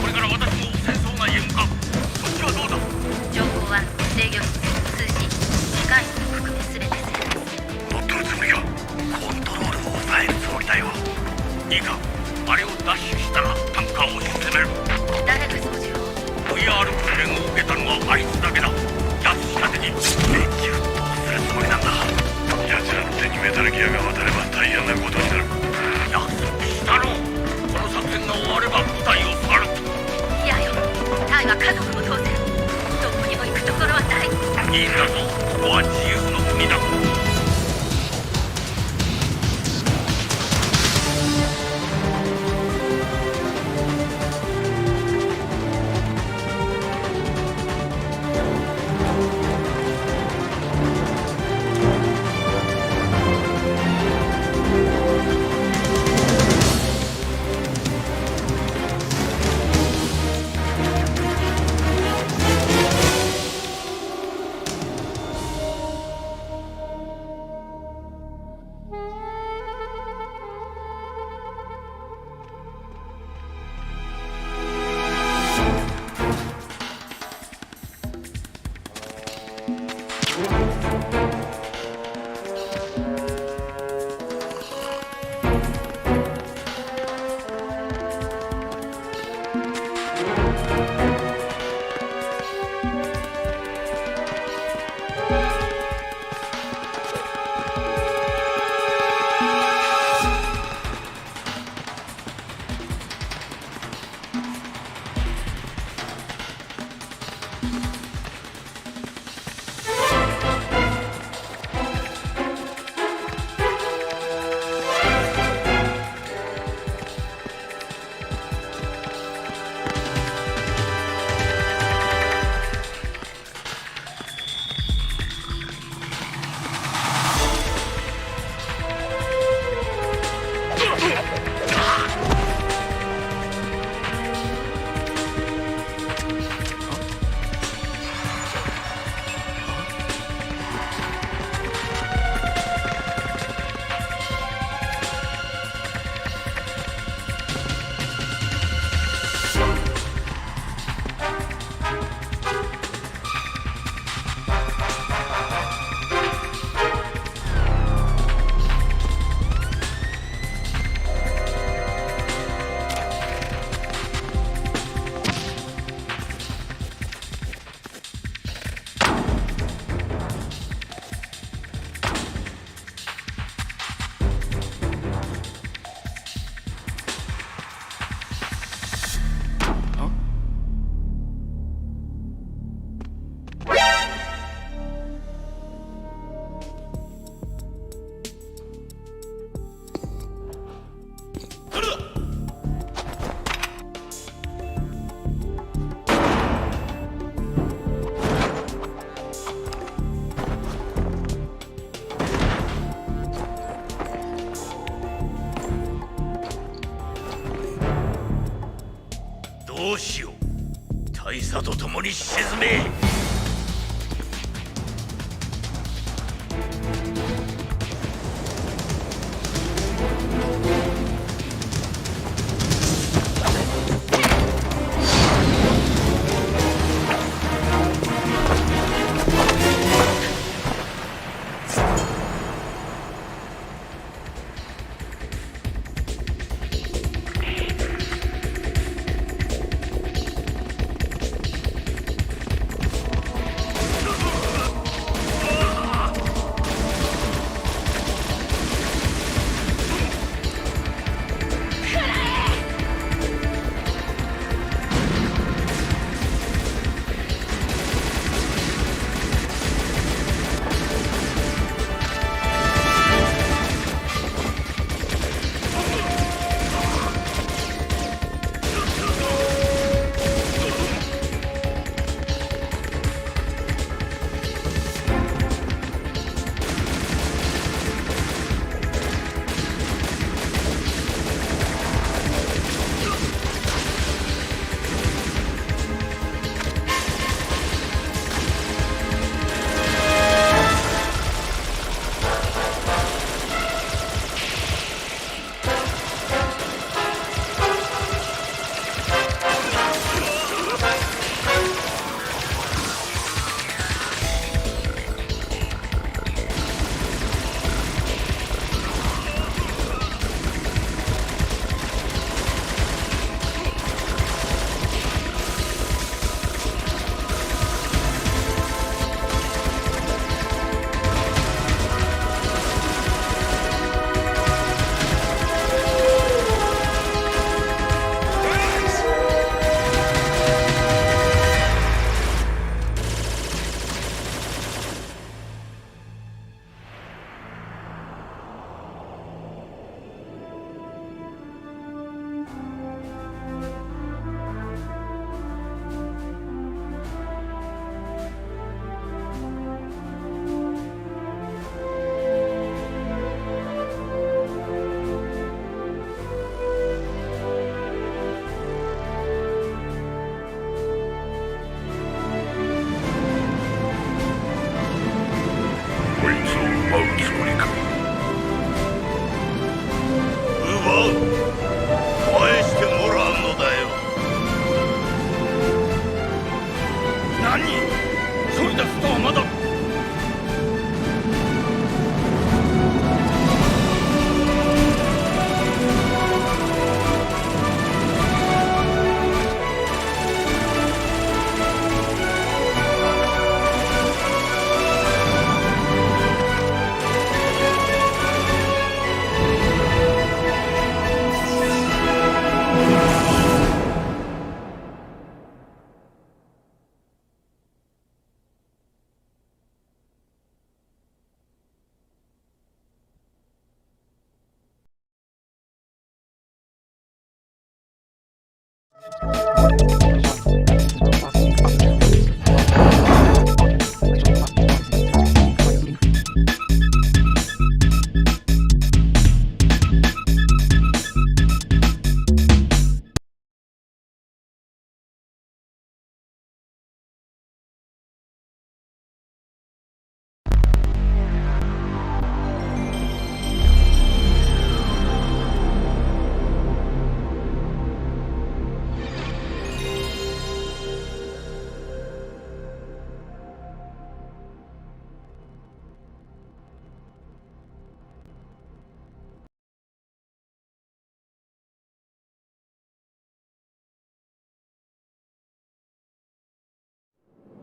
れから私も戦争内へ向かう。そっちはどうだ？
情報は制御室、通信、機械室を含め全て
乗っ取るつもりか？コントロールを抑えるつもりだよ。いいか、あれを奪取したらタンカーを沈める。
誰が操縦を？
VR 訓練を受けたのはあいつだけだ。奴しか手に命中どうするつもりなんだ。
奴らの手にメタルギアが渡れば大変なことになる。
約束したろう。この作戦が終われば部隊を去る。
いやよ、タイは家族も当然。どこにも行くところはない。
いいんだぞ、ここは自由の国だ。そうしよう。大佐と共に沈め。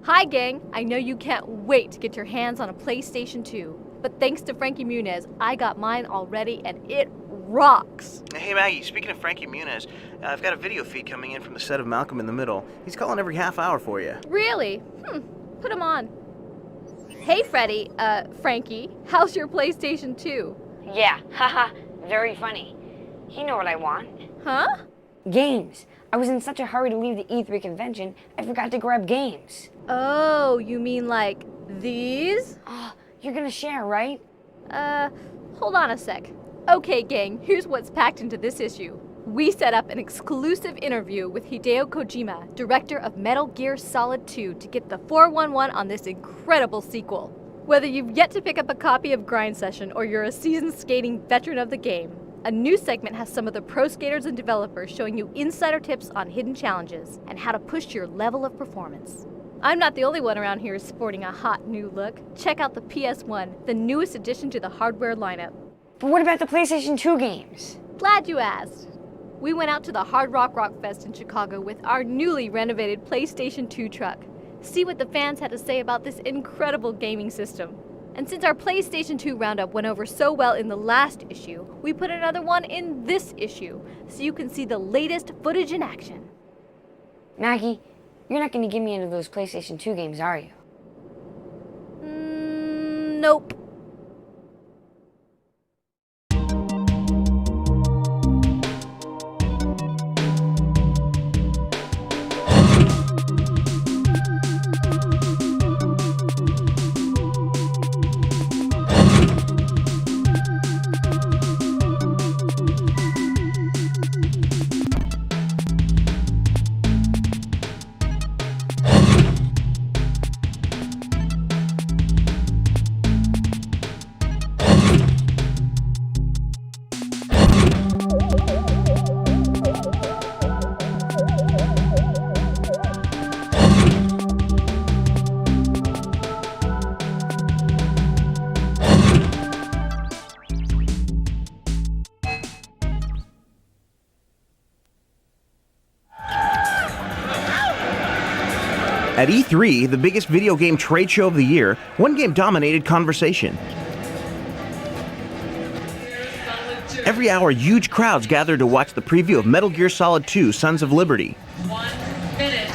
Hi gang, I know you can't wait to get your hands on a PlayStation 2, but thanks to Frankie Muniz, I got mine already and it rocks!
Hey Maggie, speaking of Frankie Muniz, I've got a video feed coming in from the set of Malcolm in the Middle. He's calling every half hour for you.
Really? Put him on. Hey Freddie, Frankie, how's your PlayStation 2?
Yeah, haha, very funny. You know what I want.
Huh?
Games. I was in such a hurry to leave the E3 convention, I forgot to grab games.
Oh, you mean like these?
You're gonna share, right?
Hold on a sec. Okay, gang, here's what's packed into this issue. we set up an exclusive interview with Hideo Kojima, director of Metal Gear Solid 2, to get the 411 on this incredible sequel. Whether you've yet to pick up a copy of Grind Session or you're a seasoned skating veteran of the game, a new segment has some of the pro skaters and developers showing you insider tips on hidden challenges and how to push your level of performance. I'm not the only one around here sporting a hot new look. Check out the PS1, the newest addition to the hardware lineup.
But what about the PlayStation 2 games?
Glad you asked. We went out to the Hard Rock Rock Fest in Chicago with our newly renovated PlayStation 2 truck. See what the fans had to say about this incredible gaming system. And since our PlayStation 2 roundup went over so well in the last issue, we put another one in this issue, so you can see the latest footage in action.
Maggie, you're not going to give me into those PlayStation 2 games, are you?
Nope.
At E3, the biggest video game trade show of the year, one game dominated conversation. Every hour, huge crowds gathered to watch the preview of Metal Gear Solid 2: Sons of Liberty.
1 minute,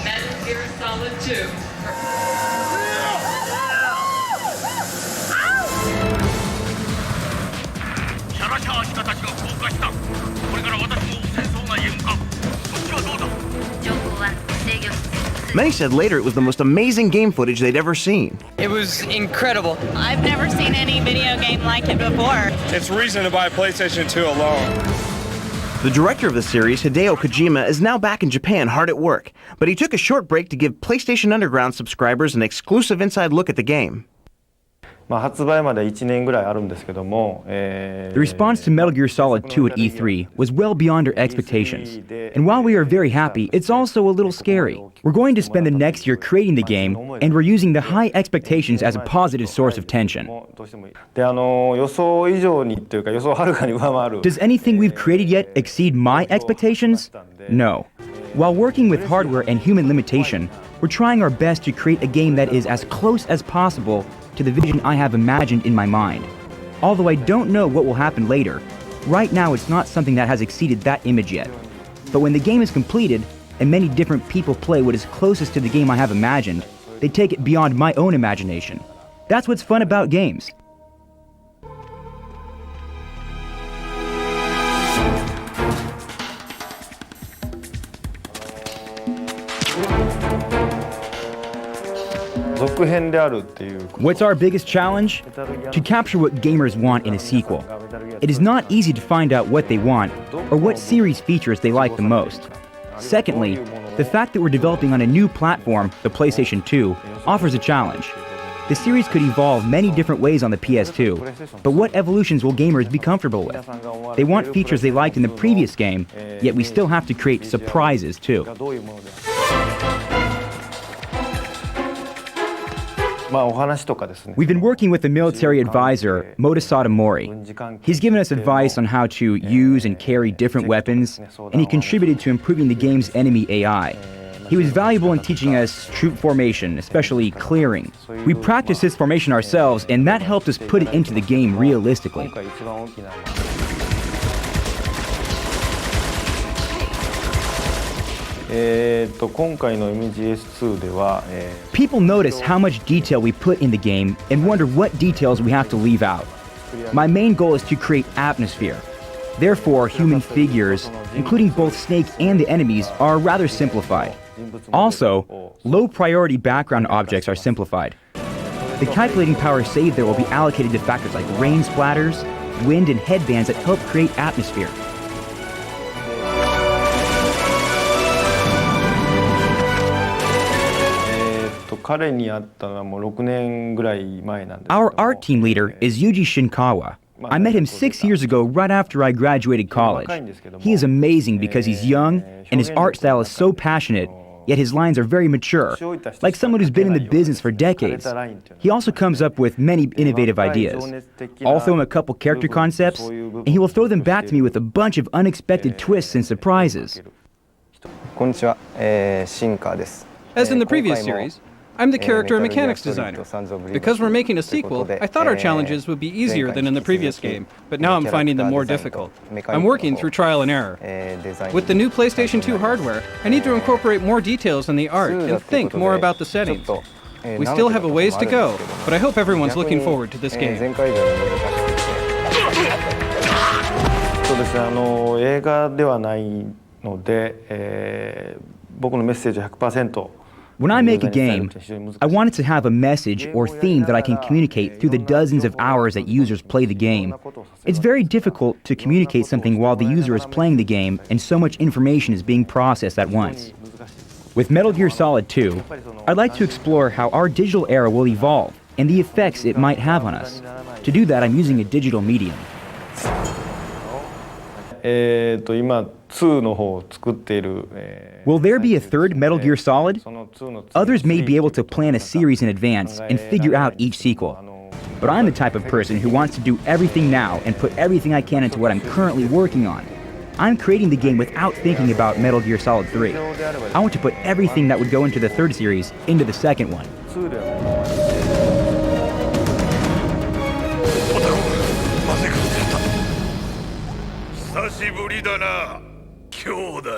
Metal Gear Solid 2.
Many said later it was the most amazing game footage they'd ever seen.
It was incredible.
I've never seen any video game like it before.
It's reason to buy PlayStation 2 alone.
The director of the series, Hideo Kojima, is now back in Japan hard at work, but he took a short break to give PlayStation Underground subscribers an exclusive inside look at the game.
The response to Metal Gear Solid 2 at E3 was well beyond our expectations. And while we are very happy, it's also a little scary. We're going to spend the next year creating the game, and we're using the high expectations as a positive source of tension. Does anything we've created yet exceed my expectations? No. While working with hardware and human limitation, we're trying our best to create a game that is as close as possible to the vision I have imagined in my mind. Although I don't know what will happen later, right now it's not something that has exceeded that image yet. But when the game is completed, and many different people play what is closest to the game I have imagined, they take it beyond my own imagination. That's what's fun about games. What's our biggest challenge? To capture what gamers want in a sequel. It is not easy to find out what they want, or what series features they like the most. Secondly, the fact that we're developing on a new platform, the PlayStation 2, offers a challenge. The series could evolve many different ways on the PS2, but what evolutions will gamers be comfortable with? They want features they liked in the previous game, yet we still have to create surprises too. We've been working with the military advisor, Motasada Mori. He's given us advice on how to use and carry different weapons, and he contributed to improving the game's enemy AI. He was valuable in teaching us troop formation, especially clearing. We practiced this formation ourselves, and that helped us put it into the game realistically. People notice how much detail we put in the game and wonder what details we have to leave out. My main goal is to create atmosphere. Therefore, human figures, including both Snake and the enemies, are rather simplified. Also, low-priority background objects are simplified. The calculating power saved there will be allocated to factors like rain splatters, wind, and headbands that help create atmosphere. Our art team leader is Yuji Shinkawa. I met him 6 years ago right after I graduated college. He is amazing because he's young and his art style is so passionate, yet his lines are very mature, like someone who's been in the business for decades. He also comes up with many innovative ideas. I'll throw him a couple character concepts, and he will throw them back to me with a bunch of unexpected twists and surprises.
As in the previous series, I'm the character and mechanics designer. Because we're making a sequel, I thought our challenges would be easier than in the previous game, but now I'm finding them more difficult. I'm working through trial and error. With the new PlayStation 2 hardware, I need to incorporate more details in the art and think more about the settings. We still have a ways to go, but I hope everyone's looking forward to this game.
そうですね、映画ではないので、僕のメッセージを 100%
When I make a game, I want it to have a message or theme that I can communicate through the dozens of hours that users play the game. It's very difficult to communicate something while the user is playing the game and so much information is being processed at once. With Metal Gear Solid 2, I'd like to explore how our digital era will evolve and the effects it might have on us. To do that, I'm using a digital medium.
今2の方を作っている
Will there be a third Metal Gear Solid? Others may be able to plan a series in advance and figure out each sequel. But I'm the type of person who wants to do everything now and put everything I can into what I'm currently working on. I'm creating the game without thinking about Metal Gear Solid 3. I want to put everything that would go into the third series into the second one.
久しぶりだな、兄弟。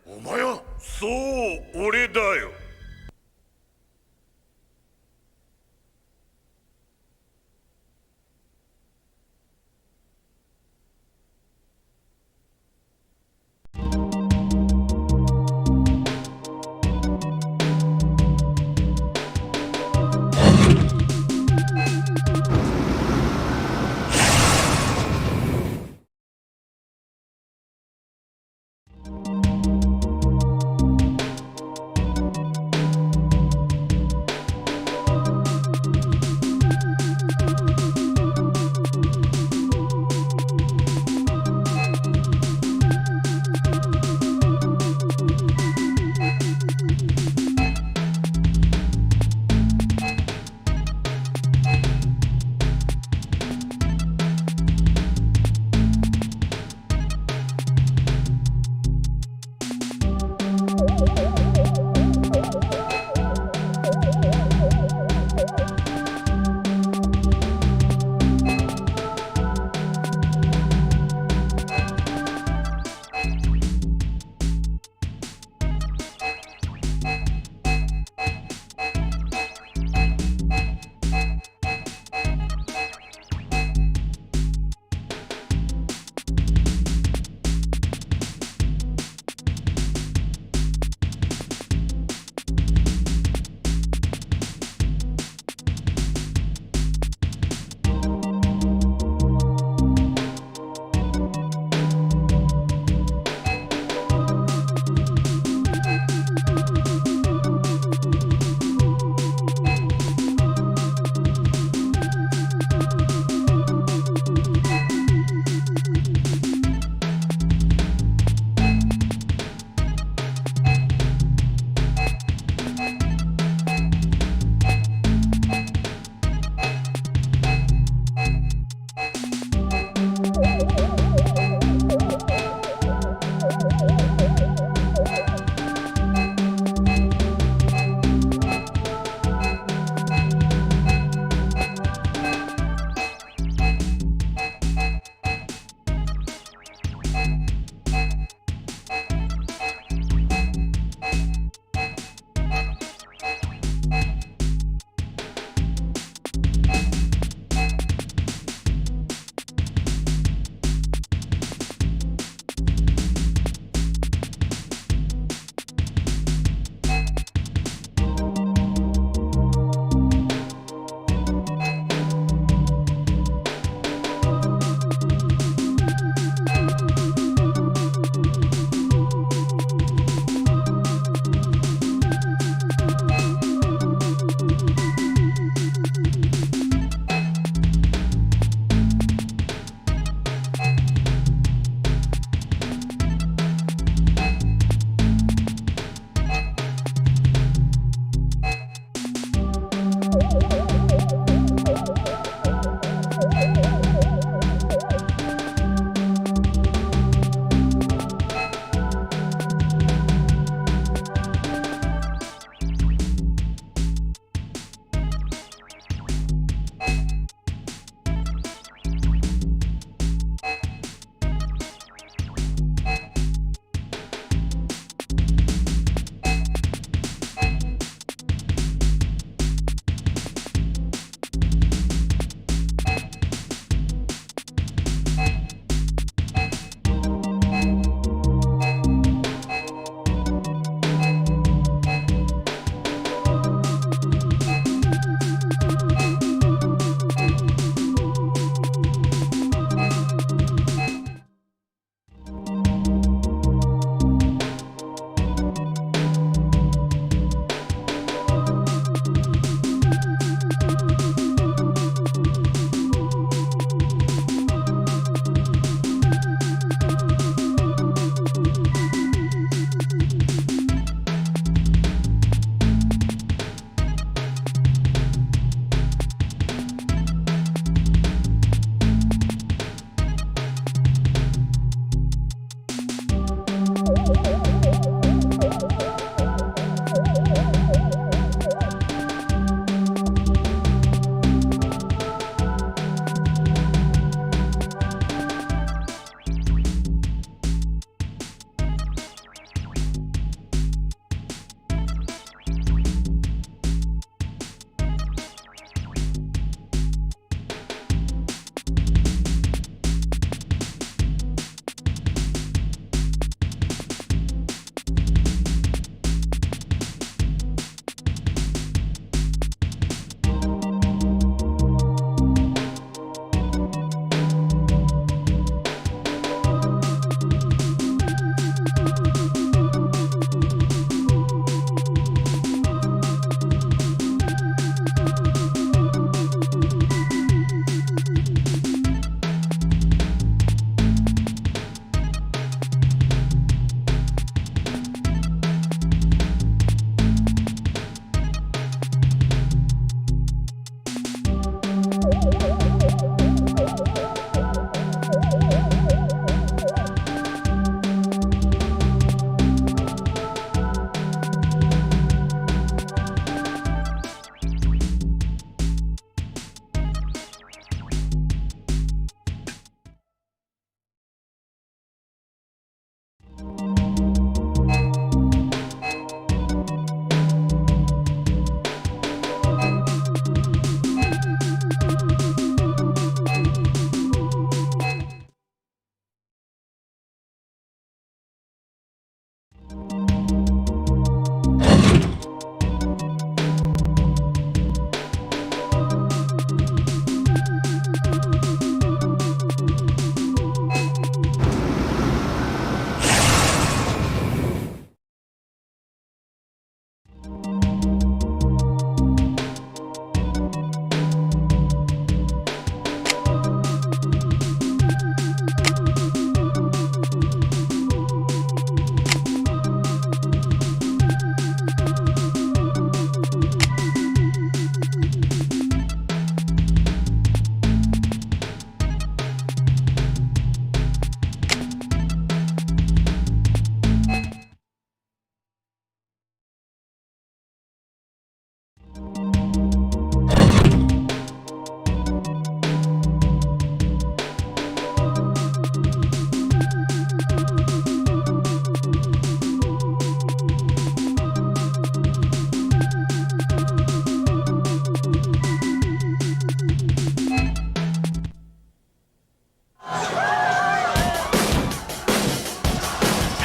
お前は？そう、俺だよ。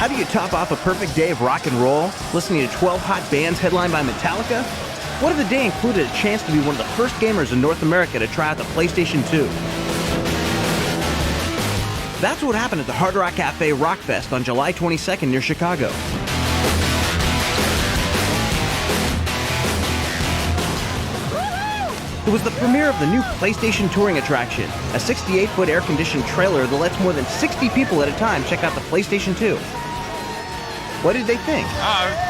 How do you top off a perfect day of rock and roll, listening to 12 hot bands headlined by Metallica? What if the day included a chance to be one of the first gamers in North America to try out the PlayStation 2? That's what happened at the Hard Rock Cafe Rockfest on July 22nd near Chicago. It was the premiere of the new PlayStation touring attraction, a 68-foot air-conditioned trailer that lets more than 60 people at a time check out the PlayStation 2. What did they think?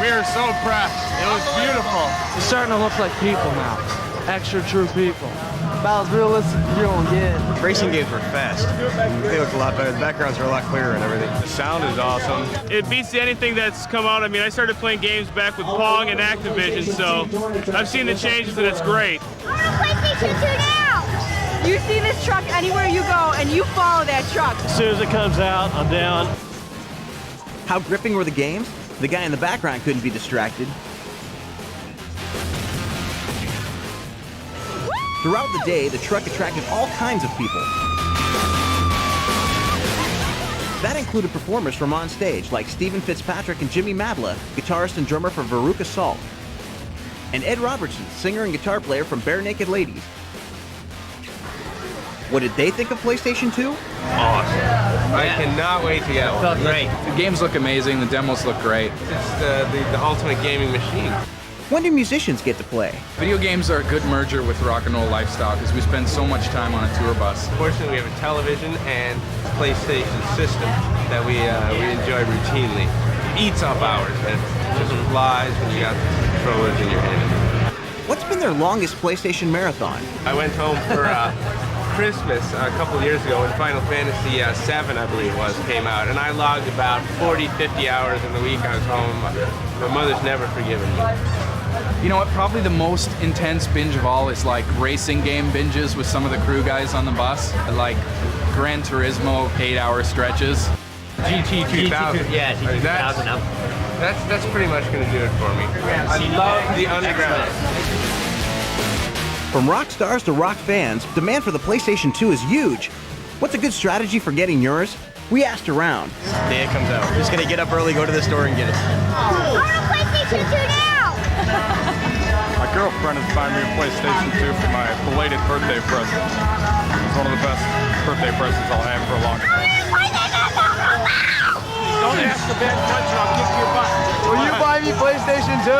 We were so impressed. It was beautiful.
It's starting to look like people now. Extra true people.
About as realistic as you're gonna get.
Racing games were fast. They looked a lot better. The backgrounds are a lot clearer and everything. The sound is awesome.
It beats anything that's come out. I mean, I started playing games back with Pong and Activision, so I've seen the changes and it's great.
I want a PlayStation 2 now!
You see this truck anywhere you go and you follow that truck.
As soon as it comes out, I'm down.
How gripping were the games? The guy in the background couldn't be distracted. Throughout the day, the truck attracted all kinds of people. That included performers from on stage like Stephen Fitzpatrick and Jimmy Madla, guitarist and drummer for Veruca Salt, and Ed Robertson, singer and guitar player from Bare Naked Ladies. What did they think of PlayStation 2?
Awesome. I cannot wait to get one.
Felt great. The games look amazing. The demos look great.
It's the ultimate gaming machine.
When do musicians get to play?
Video games are a good merger with rock and roll lifestyle because we spend so much time on a tour bus.
Fortunately, we have a television and PlayStation system that we enjoy routinely. It eats up hours, and it just flies when you got the controllers in your hand.
What's been their longest PlayStation marathon?
I went home for Christmas a couple of years ago when Final Fantasy VII, I believe it was, came out, and I logged about 40, 50 hours in the week I was home. My mother's never forgiven me.
You know what, probably the most intense binge of all is like racing game binges with some of the crew guys on the bus, like Gran Turismo 8-hour stretches.
GT2000.
Yeah, GT2000.
That's pretty much going to do it for me. I love the underground.
From rock stars to rock fans, demand for the PlayStation 2 is huge. What's a good strategy for getting yours? We asked around.
The day it comes out. We're just going to get up early, go to the store, and get it.
I want a PlayStation 2 now!
My girlfriend is buying me a PlayStation 2 for my belated birthday present. It's one of the best birthday presents I'll have for a long time.
Don't ask the bad question, I'll kick your butt.
Will you buy me PlayStation 2?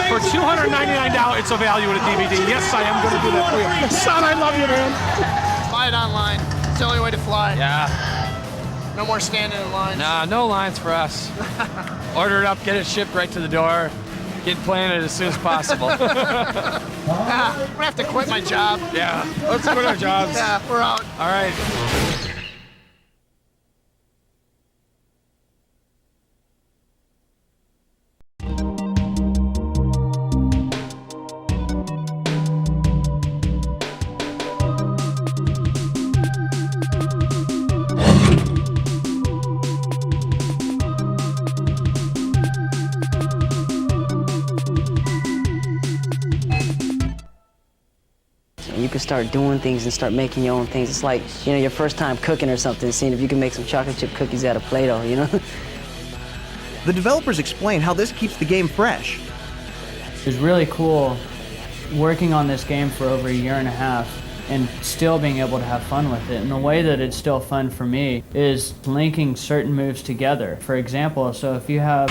For $299, it's a value in a DVD. Yes, I am going to do that for you. Son, I love you, man.
Buy it online. It's the only way to fly.
Yeah.
No more standing in lines.
Nah, no lines for us. Order it up, get it shipped right to the door. Get playing it as soon as possible.
I'm gonna have to quit my job.
Yeah, let's quit our jobs.
Yeah, we're out.
All right.
You can start doing things and start making your own things. It's like, you know, your first time cooking or something, seeing if you can make some chocolate chip cookies out of Play-Doh, you know?
The developers explain how this keeps the game fresh.
It was really cool working on this game for over a year and a half and still being able to have fun with it. And the way that it's still fun for me is linking certain moves together. For example, so if you have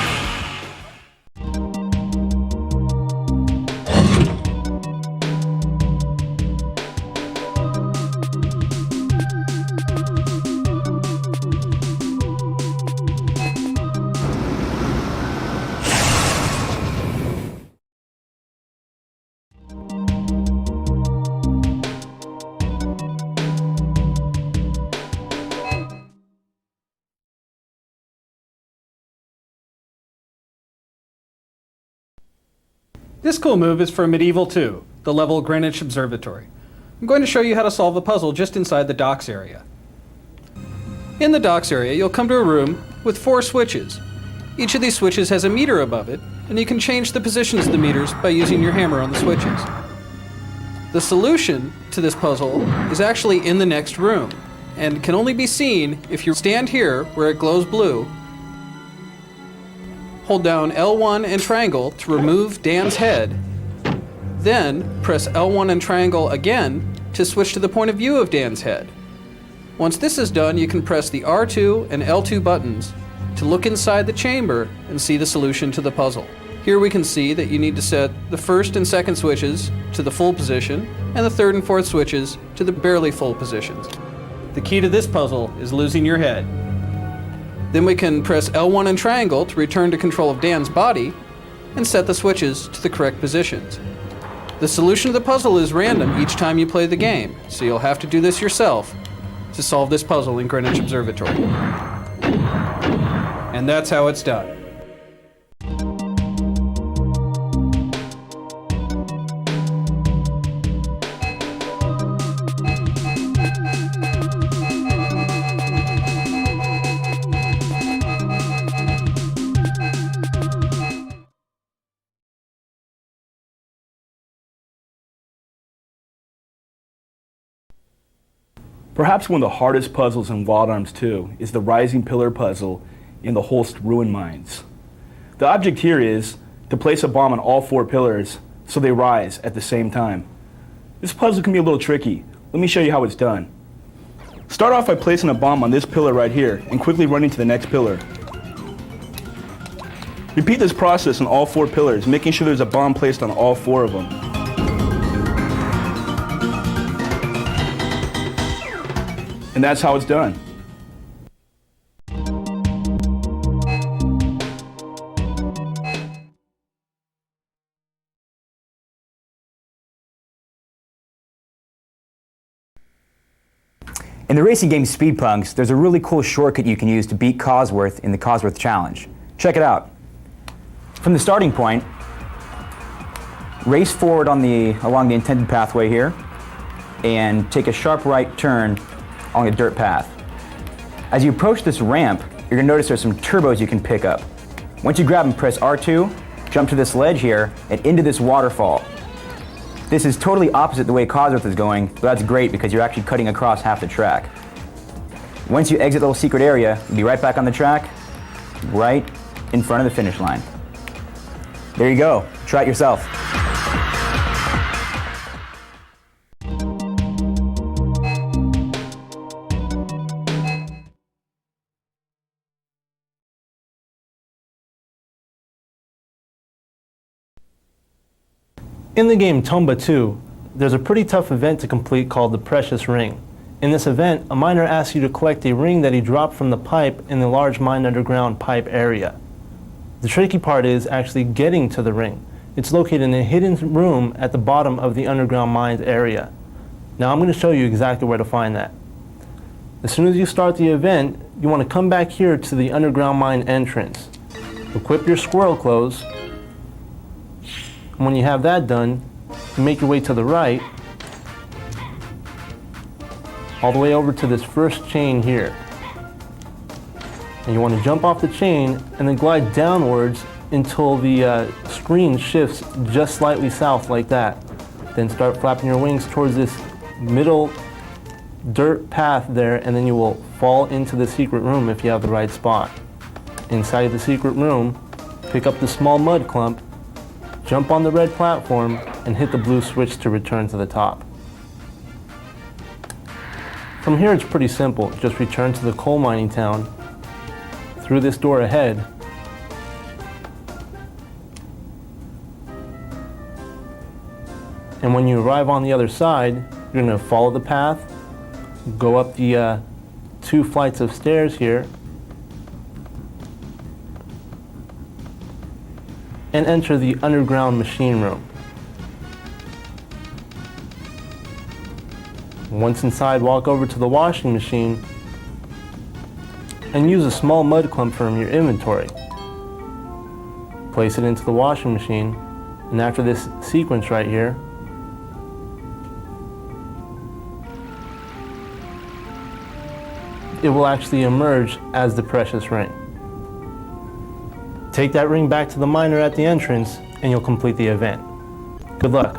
This cool move is from Medieval 2, the level Greenwich Observatory. I'm going to show you how to solve a puzzle just inside the docks area. In the docks area, you'll come to a room with 4 switches. Each of these switches has a meter above it, and you can change the positions of the meters by using your hammer on the switches. The solution to this puzzle is actually in the next room, and can only be seen if you stand here where it glows blue hold down L1 and triangle to remove Dan's head. Then press L1 and triangle again to switch to the point of view of Dan's head. Once this is done, you can press the R2 and L2 buttons to look inside the chamber and see the solution to the puzzle. Here we can see that you need to set the first and second switches to the full position and the third and fourth switches to the barely full positions. The key to this puzzle is losing your head. Then we can press L1 and triangle to return to control of Dan's body and set the switches to the correct positions. The solution to the puzzle is random each time you play the game, so you'll have to do this yourself to solve this puzzle in Greenwich Observatory. And that's how it's done.
Perhaps one of the hardest puzzles in Wild Arms 2 is the Rising Pillar puzzle in the Holst Ruin Mines. The object here is to place a bomb on all 4 pillars so they rise at the same time. This puzzle can be a little tricky. Let me show you how it's done. Start off by placing a bomb on this pillar right here and quickly running to the next pillar. Repeat this process on all 4 pillars, making sure there's a bomb placed on all 4 of them. And that's how it's done.
In the racing game Speed Punks, there's a really cool shortcut you can use to beat Cosworth in the Cosworth Challenge. Check it out. From the starting point, race forward along the intended pathway here, and take a sharp right turn along a dirt path. As you approach this ramp, you're going to notice there's some turbos you can pick up. Once you grab them, press R2, jump to this ledge here, and into this waterfall. This is totally opposite the way Cosworth is going, but that's great because you're actually cutting across half the track. Once you exit the little secret area, you'll be right back on the track, right in front of the finish line. There you go. Try it yourself.
In the game Tomba 2, there's a pretty tough event to complete called the Precious Ring. In this event, a miner asks you to collect a ring that he dropped from the pipe in the large mine underground pipe area. The tricky part is actually getting to the ring. It's located in a hidden room at the bottom of the underground mines area. Now I'm going to show you exactly where to find that. As soon as you start the event, you want to come back here to the underground mine entrance. Equip your squirrel clothes. And when you have that done, you make your way to the right, all the way over to this first chain here. And you want to jump off the chain and then glide downwards until the screen shifts just slightly south like that. Then start flapping your wings towards this middle dirt path there, and then you will fall into the secret room if you have the right spot. Inside the secret room, pick up the small mud clump, jump on the red platform, and hit the blue switch to return to the top. From here it's pretty simple. Just return to the coal mining town through this door ahead. And when you arrive on the other side, you're going to follow the path, go up the 2 flights of stairs here, and enter the underground machine room. Once inside, walk over to the washing machine and use a small mud clump from your inventory. Place it into the washing machine, and after this sequence right here, it will actually emerge as the precious ring. Take that ring back to the miner at the entrance, and you'll complete the event. Good luck.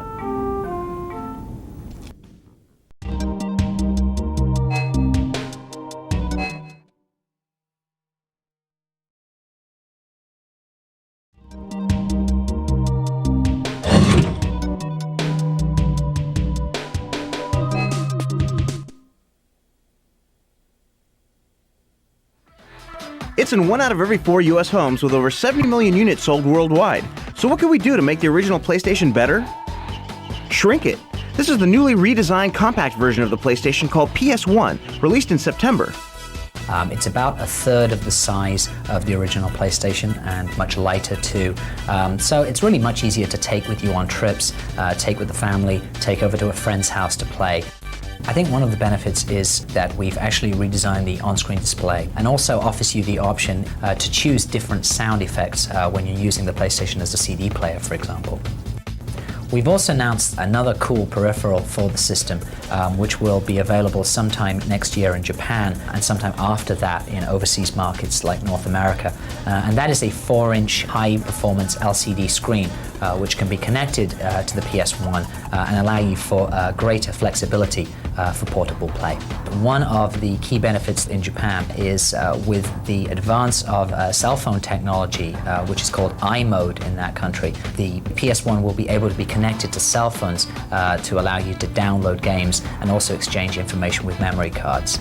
That's in 1 out of every 4 US homes with over 70 million units sold worldwide. So what can we do to make the original PlayStation better? Shrink it. This is the newly redesigned compact version of the PlayStation called PS1, released in September.
It's about a third of the size of the original PlayStation and much lighter too. So it's really much easier to take with you on trips, take with the family, take over to a friend's house to play. I think one of the benefits is that we've actually redesigned the on-screen display and also offers you the option to choose different sound effects when you're using the PlayStation as a CD player, for example. We've also announced another cool peripheral for the system, which will be available sometime next year in Japan and sometime after that in overseas markets like North America. And that is a 4-inch high-performance LCD screen, which can be connected to the PS1 and allow you for greater flexibility for portable play. One of the key benefits in Japan is with the advance of cell phone technology, which is called iMode in that country. The PS1 will be able to be connected to cell phones to allow you to download games and also exchange information with memory cards.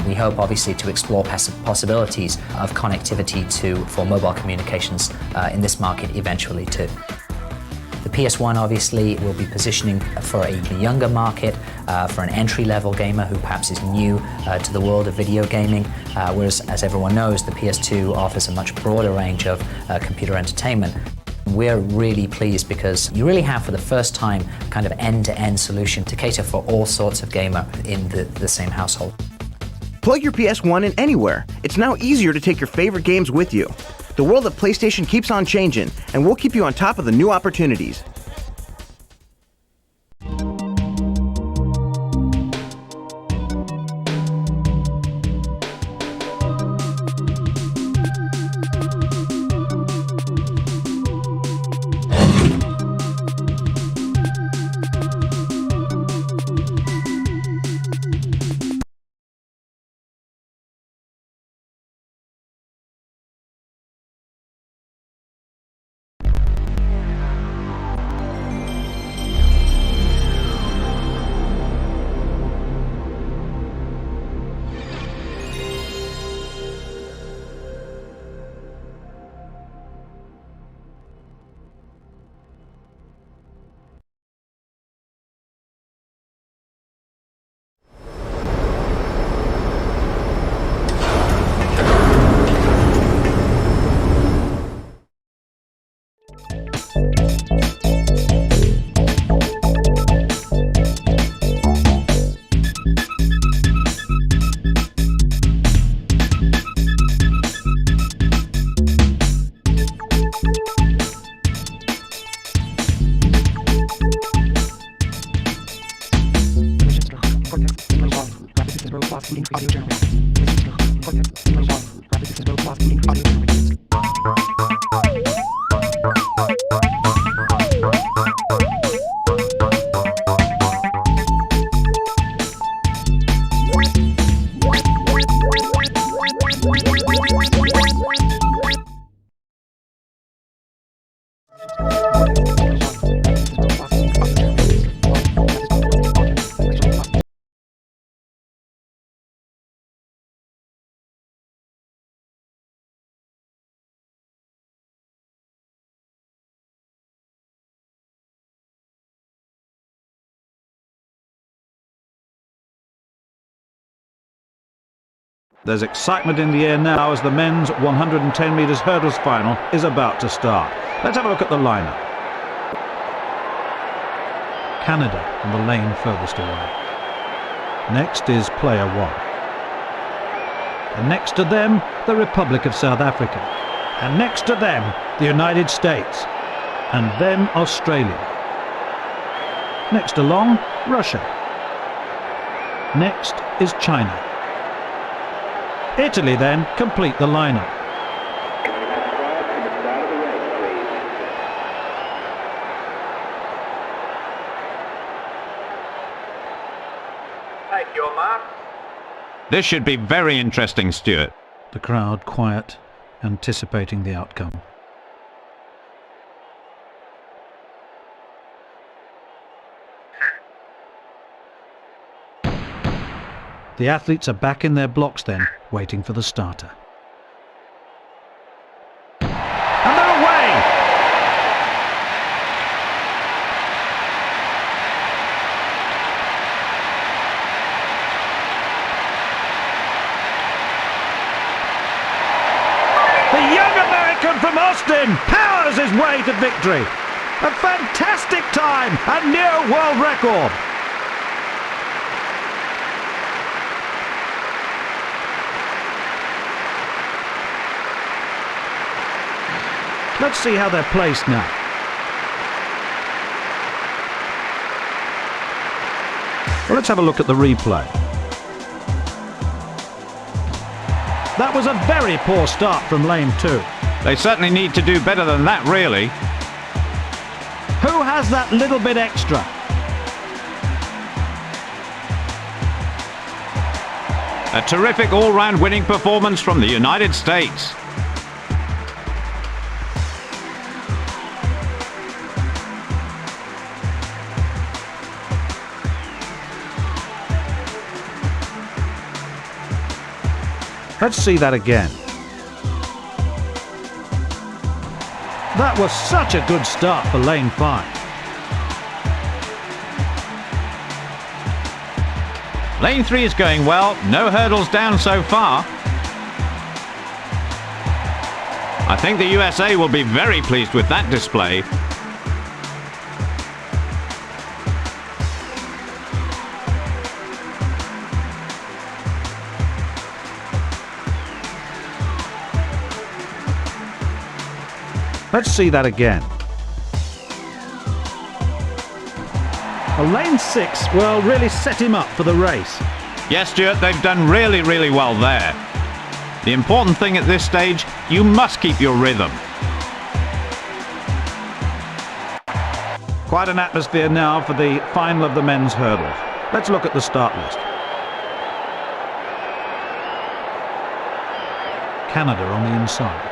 We hope obviously to explore possibilities of connectivity for mobile communications in this market eventually too. The PS1 obviously will be positioning for a younger market, for an entry-level gamer who perhaps is new to the world of video gaming, whereas as everyone knows, the PS2 offers a much broader range of computer entertainment. We're really pleased because you really have for the first time kind of end-to-end solution to cater for all sorts of gamer in the same household.
Plug your PS1 in anywhere. It's now easier to take your favorite games with you. The world of PlayStation keeps on changing, and we'll keep you on top of the new opportunities.
There's excitement in the air now as the men's 110 metres hurdles final is about to start. Let's have a look at the lineup. Canada on the lane furthest away. Next is player 1. And next to them, the Republic of South Africa. And next to them, the United States. And then Australia. Next along, Russia. Next is China. Italy then complete the lineup.
Take your mark. This should be very interesting, Stuart.
The crowd quiet, anticipating the outcome. The athletes are back in their blocks then, waiting for the starter. second from Austin powers his way to victory. A fantastic time, a new world record. Let's see how they're placed now. Well, let's have a look at the replay. That was a very poor start from lane 2.
They certainly need to do better than that, really.
Who has that little bit extra?
A terrific all-round winning performance from the United States.
Let's see that again. That was such a good start for lane 5.
Lane 3 is going well, no hurdles down so far. I think the USA will be very pleased with that display.
Let's see that again. Well, lane 6 will really set him up for the race.
Yes, Stuart, they've done really well there. The important thing at this stage, you must keep your rhythm.
Quite an atmosphere now for the final of the men's hurdles. Let's look at the start list. Canada on the inside.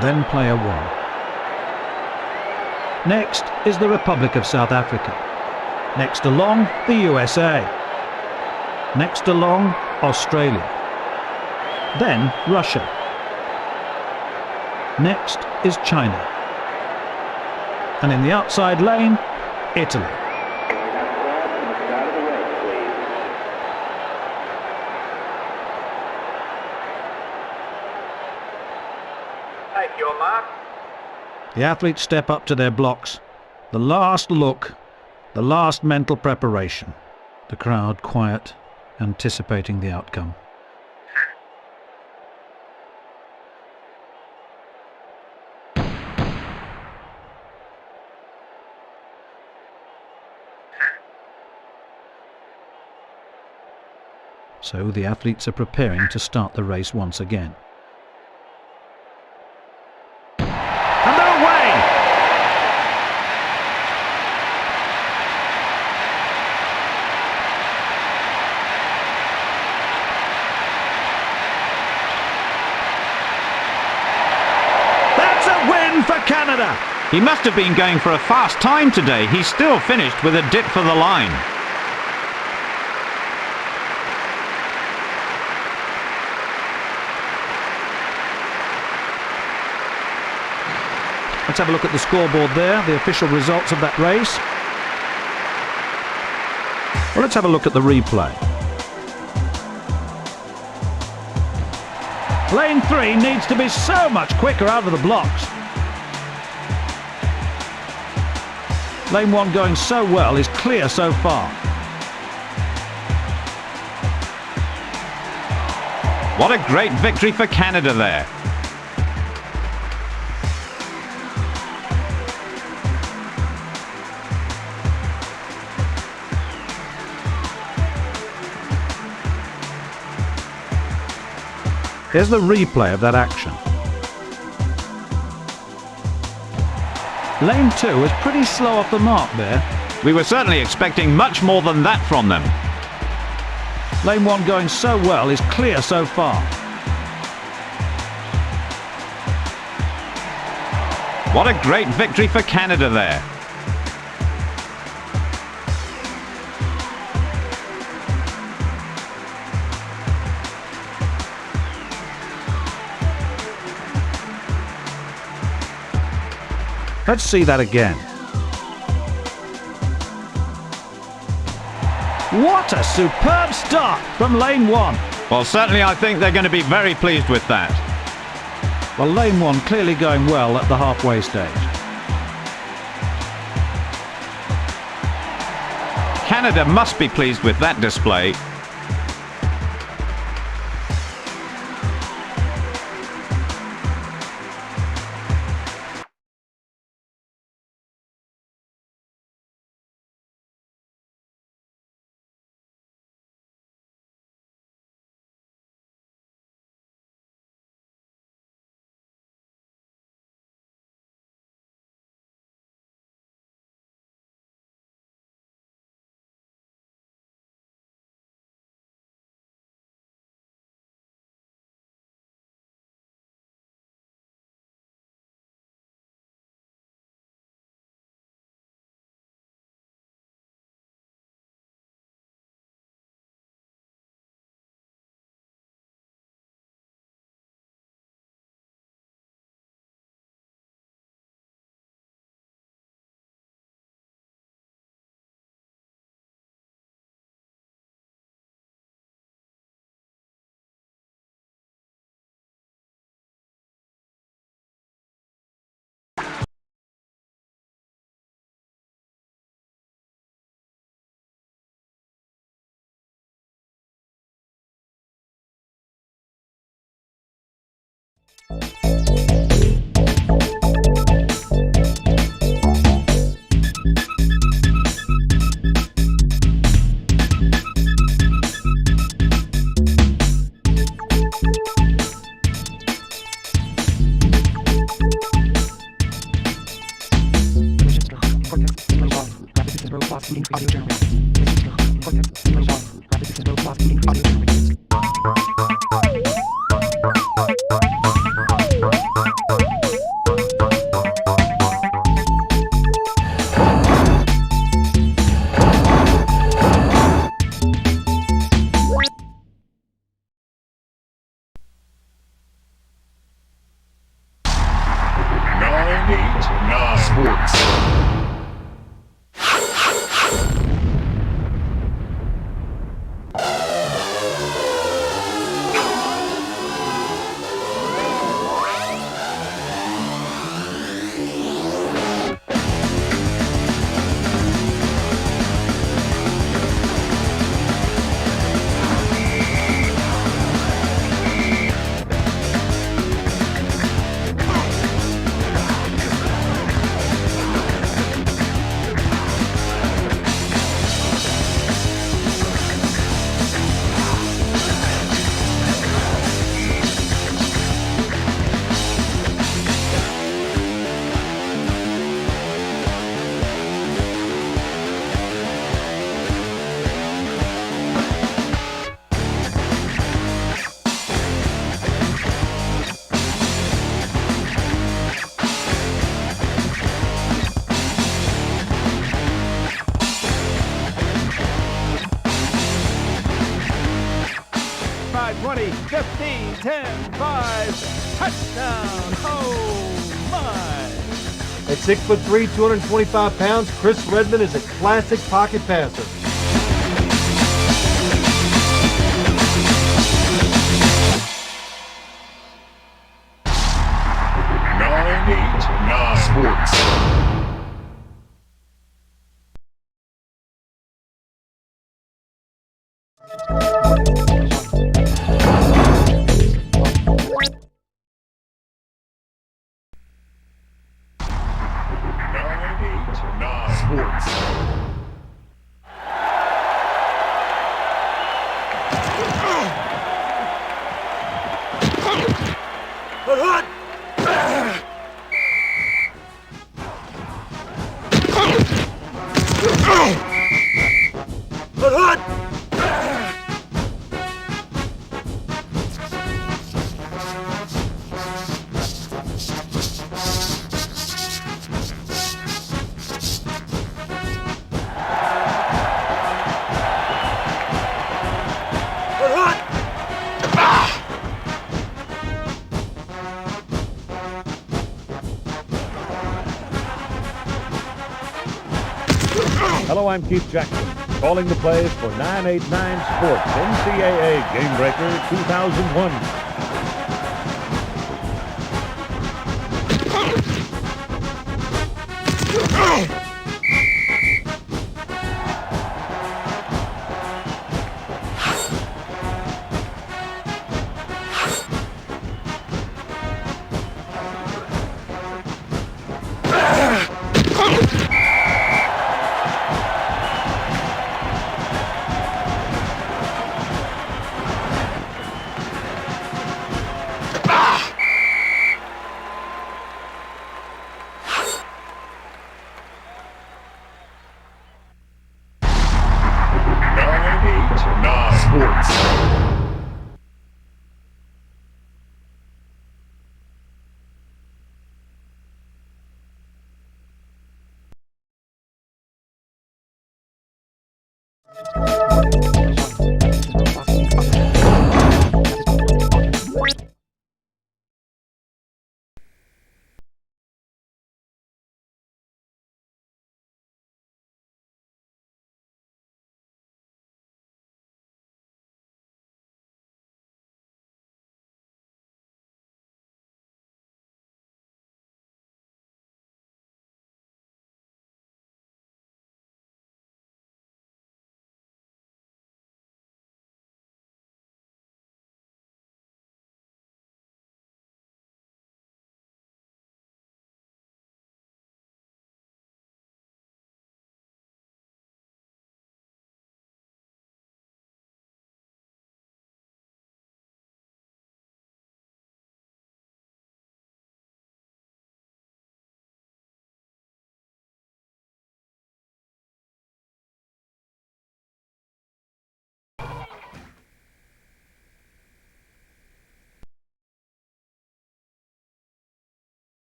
Then player 1. Next is the Republic of South Africa. Next along, the USA. Next along, Australia. Then Russia. Next is China. And in the outside lane, Italy. The athletes step up to their blocks. The last look, the last mental preparation. The crowd quiet, anticipating the outcome. So the athletes are preparing to start the race once again. For Canada.
He must have been going for a fast time today. He still finished with a dip for the line.
Let's have a look at the scoreboard there, the official results of that race. Well, let's have a look at the replay. Lane 3 needs to be so much quicker out of the blocks. Lane 1 going so well, is clear so far.
What a great victory for Canada there.
Here's the replay of that action. Lane 2 was pretty slow off the mark there.
We were certainly expecting much more than that from them.
Lane 1 going so well, is clear so far.
What a great victory for Canada there.
Let's see that again. What a superb start from lane 1.
Well, certainly I think they're going to be very pleased with that.
Well, lane 1 clearly going well at the halfway stage.
Canada must be pleased with that display.
Touchdown! Oh my! At 6'3", 225 pounds, Chris Redmond is a classic pocket passer.
Sports.
Hello, I'm Keith Jackson, calling the plays for 989 Sports NCAA Game Breaker 2001.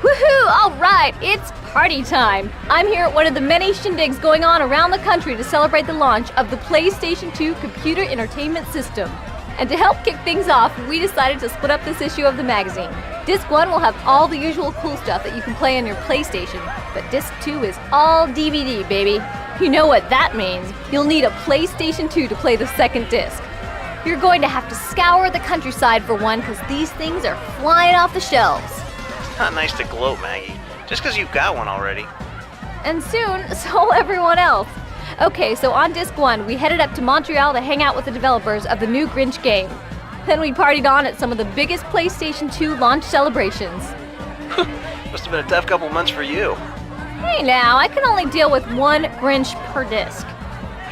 Woohoo! Alright, it's party time! I'm here at one of the many shindigs going on around the country to celebrate the launch of the PlayStation 2 computer entertainment system. And to help kick things off, we decided to split up this issue of the magazine. Disc 1 will have all the usual cool stuff that you can play on your PlayStation, but Disc 2 is all DVD, baby. You know what that means. You'll need a PlayStation 2 to play the second disc. You're going to have to scour the countryside for one, because these things are flying off the shelves.
Not nice to gloat, Maggie. Just because you've got one already.
And soon, so will everyone else. Okay, so on Disc 1, we headed up to Montreal to hang out with the developers of the new Grinch game. Then we partied on at some of the biggest PlayStation 2 launch celebrations.
Must have been a tough couple months for you.
Hey now, I can only deal with one Grinch per disc.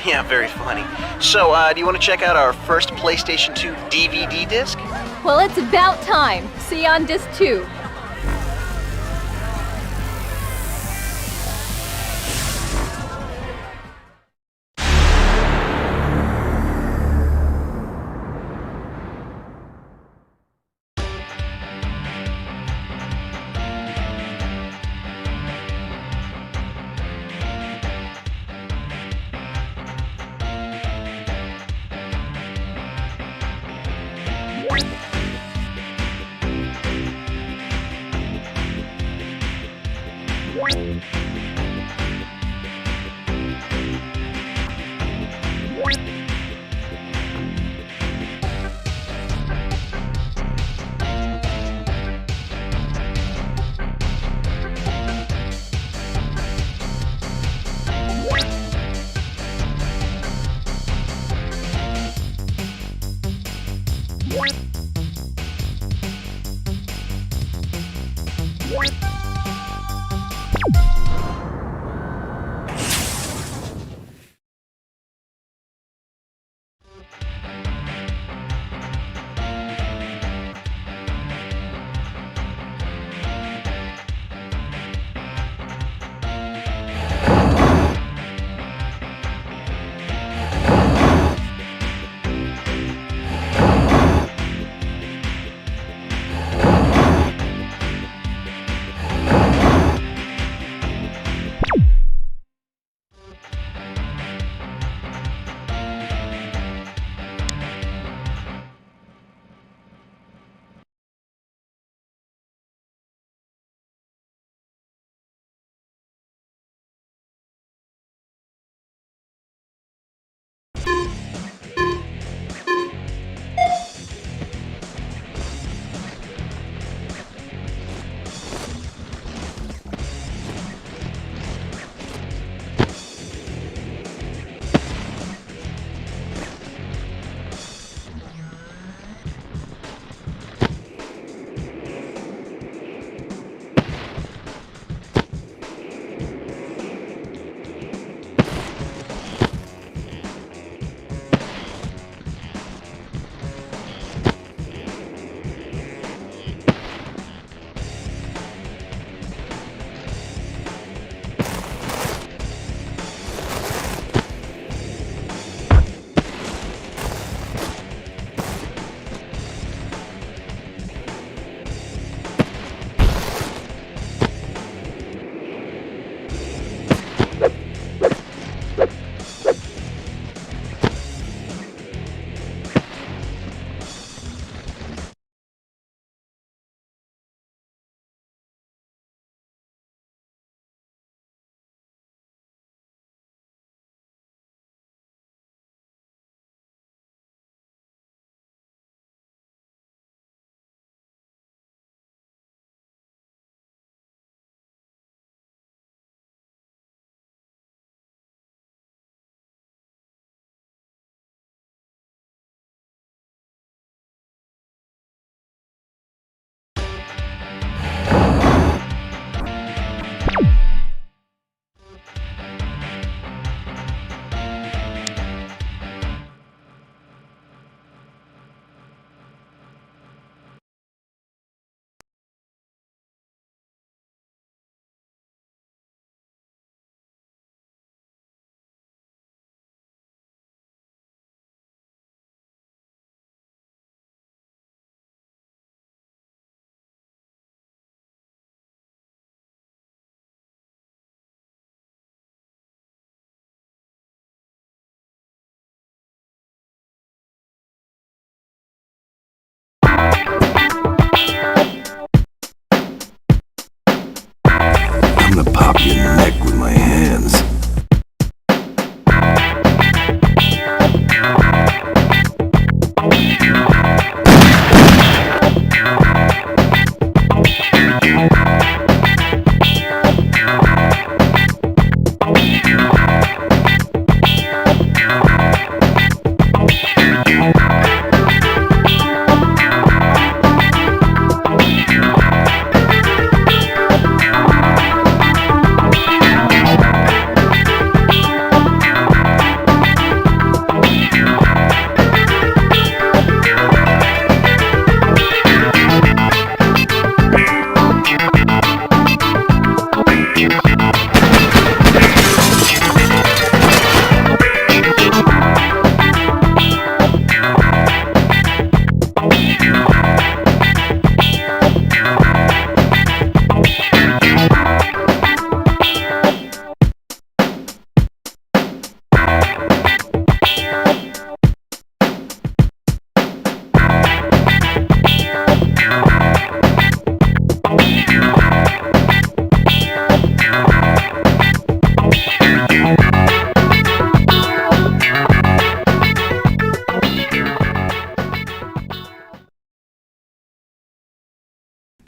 Yeah, very funny. So, do you want to check out our first PlayStation 2 DVD disc?
Well, it's about time. See you on Disc 2.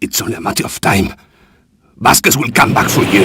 It's only a matter of time. Vasquez will come back for you.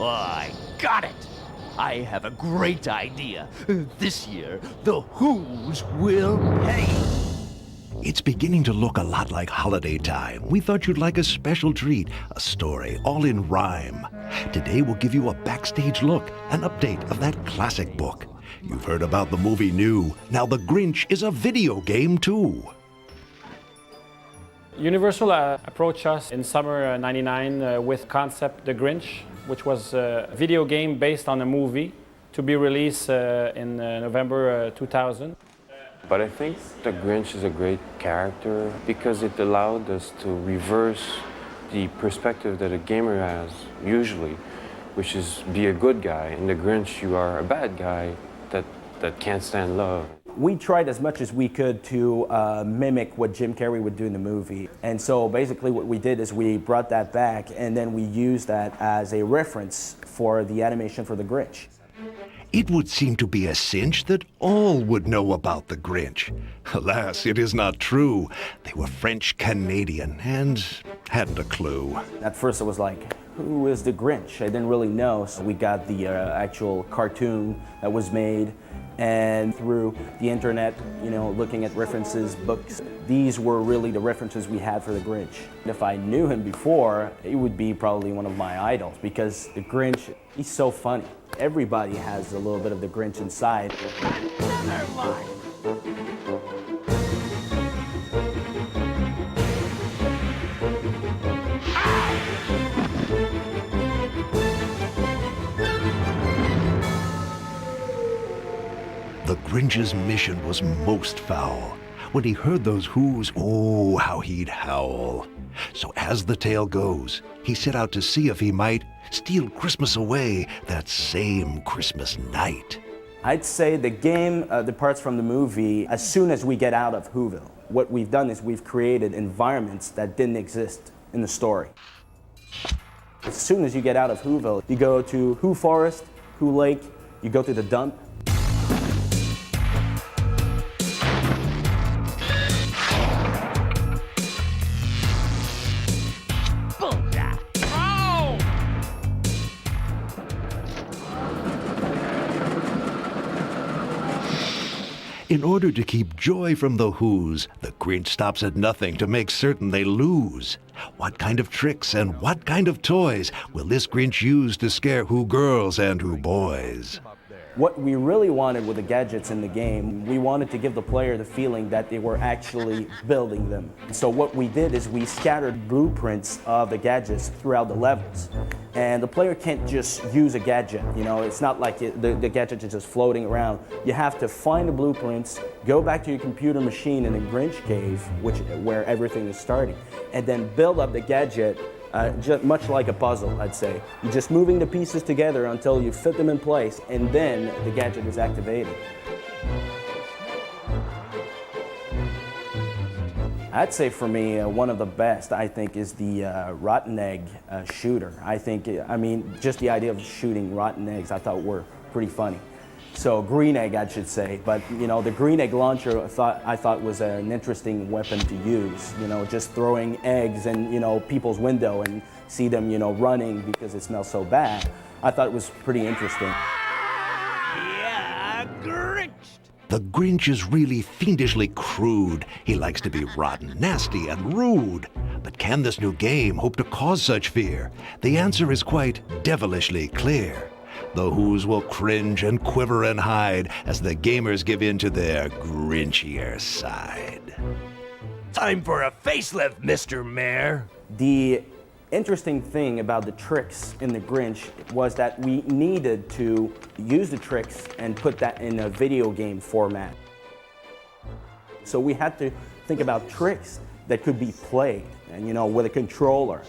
I got it! I have a great idea. This year, the Who's will pay.
It's beginning to look a lot like holiday time. We thought you'd like a special treat, a story all in rhyme. Today we'll give you a backstage look, an update of that classic book. You've heard about the movie New. Now The Grinch is a video game too.
Universal approached us in summer '99 with concept The Grinch, which was a video game based on a movie to be released in November 2000.
But I think The Grinch is a great character because it allowed us to reverse the perspective that a gamer has usually, which is be a good guy. In The Grinch, you are a bad guy that can't stand love.
We tried as much as we could to mimic what Jim Carrey would do in the movie. And so basically what we did is we brought that back and then we used that as a reference for the animation for The Grinch.
It would seem to be a cinch that all would know about the Grinch. Alas, it is not true. They were French-Canadian and hadn't a clue.
At first it was like, who is the Grinch? I didn't really know. So we got the actual cartoon that was made, and through the internet, looking at references, books, these were really the references we had for the Grinch. If I knew him before, he would be probably one of my idols because the Grinch, he's so funny. Everybody has a little bit of the Grinch inside.
The Grinch's mission was most foul. When he heard those whoos, oh, how he'd howl. So as the tale goes, he set out to see if he might steal Christmas away that same Christmas night.
I'd say the game departs from the movie as soon as we get out of Whoville. What we've done is we've created environments that didn't exist in the story. As soon as you get out of Whoville, you go to Who Forest, Who Lake, you go to the dump.
In order to keep joy from the Who's, the Grinch stops at nothing to make certain they lose. What kind of tricks and what kind of toys will this Grinch use to scare Who girls and Who boys?
What we really wanted with the gadgets in the game, we wanted to give the player the feeling that they were actually building them. So what we did is we scattered blueprints of the gadgets throughout the levels. And the player can't just use a gadget, it's not like the gadget is just floating around. You have to find the blueprints, go back to your computer machine in the Grinch cave, where everything is starting, and then build up the gadget just much like a puzzle, I'd say. You're just moving the pieces together until you fit them in place, and then the gadget is activated. I'd say for me, one of the best, I think, is the rotten egg shooter. Just the idea of shooting rotten eggs I thought were pretty funny. So green egg, I should say, but the green egg launcher I thought was an interesting weapon to use. Just throwing eggs in people's window and see them running because it smells so bad. I thought it was pretty interesting.
Yeah, Grinch!
The Grinch is really fiendishly crude. He likes to be rotten, nasty, and rude. But can this new game hope to cause such fear? The answer is quite devilishly clear. The Who's will cringe and quiver and hide as the gamers give in to their Grinchier side.
Time for a facelift, Mr. Mayor.
The interesting thing about the tricks in the Grinch was that we needed to use the tricks and put that in a video game format. So we had to think about tricks that could be played, and with a controller.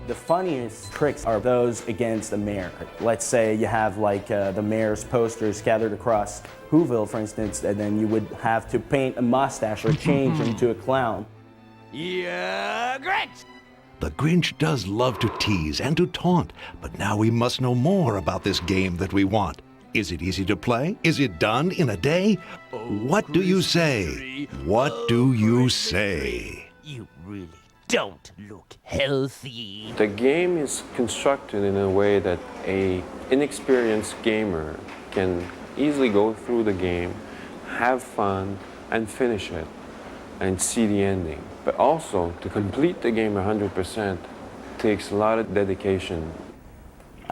The funniest tricks are those against the mayor. Let's say you have the mayor's posters scattered across Whoville, for instance, and then you would have to paint a mustache or change into a clown.
Yeah, Grinch!
The Grinch does love to tease and to taunt, but now we must know more about this game that we want. Is it easy to play? Is it done in a day? What do you say? What do you say?
You really don't look healthy.
The game is constructed in a way that an inexperienced gamer can easily go through the game, have fun, and finish it, and see the ending. But also, to complete the game 100% takes a lot of dedication.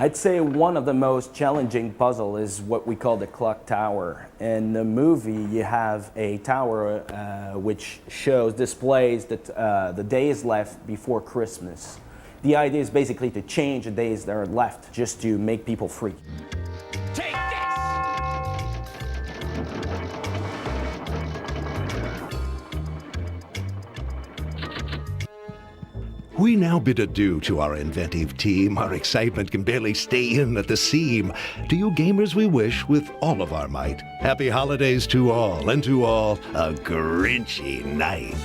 I'd say one of the most challenging puzzle is what we call the clock tower. In the movie, you have a tower which displays the days left before Christmas. The idea is basically to change the days that are left just to make people free.
Take
We now bid adieu to our inventive team. Our excitement can barely stay in at the seam. To you gamers we wish with all of our might, happy holidays to all, and to all, a Grinchy night.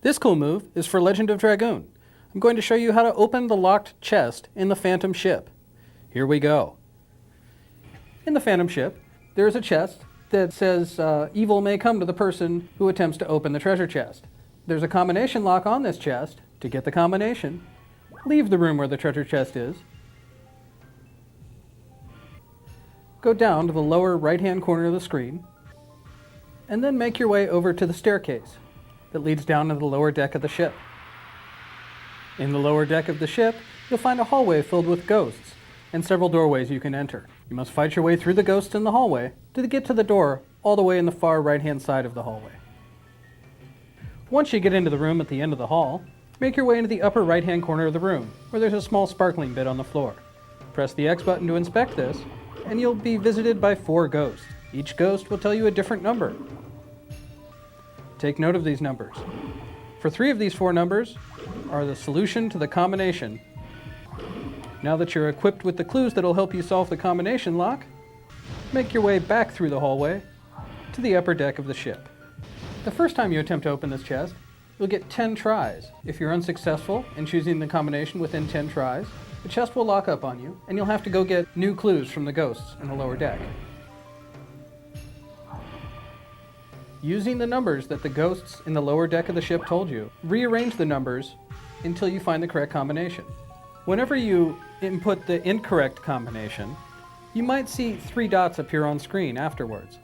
This cool move is for Legend of Dragoon. I'm going to show you how to open the locked chest in the Phantom ship. Here we go. In the Phantom ship, there is a chest that says evil may come to the person who attempts to open the treasure chest. There's a combination lock on this chest. To get the combination, leave the room where the treasure chest is. Go down to the lower right-hand corner of the screen, and then make your way over to the staircase that leads down to the lower deck of the ship. In the lower deck of the ship, you'll find a hallway filled with ghosts and several doorways you can enter. You must fight your way through the ghosts in the hallway to get to the door all the way in the far right-hand side of the hallway. Once you get into the room at the end of the hall, make your way into the upper right-hand corner of the room, where there's a small sparkling bit on the floor. Press the X button to inspect this, and you'll be visited by 4 ghosts. Each ghost will tell you a different number. Take note of these numbers. For 3 of these 4 numbers are the solution to the combination. Now that you're equipped with the clues that'll help you solve the combination lock, make your way back through the hallway to the upper deck of the ship. The first time you attempt to open this chest, you'll get 10 tries. If you're unsuccessful in choosing the combination within 10 tries, the chest will lock up on you, and you'll have to go get new clues from the ghosts in the lower deck. Using the numbers that the ghosts in the lower deck of the ship told you, rearrange the numbers until you find the correct combination. Whenever you input the incorrect combination, you might see 3 dots appear on screen afterwards.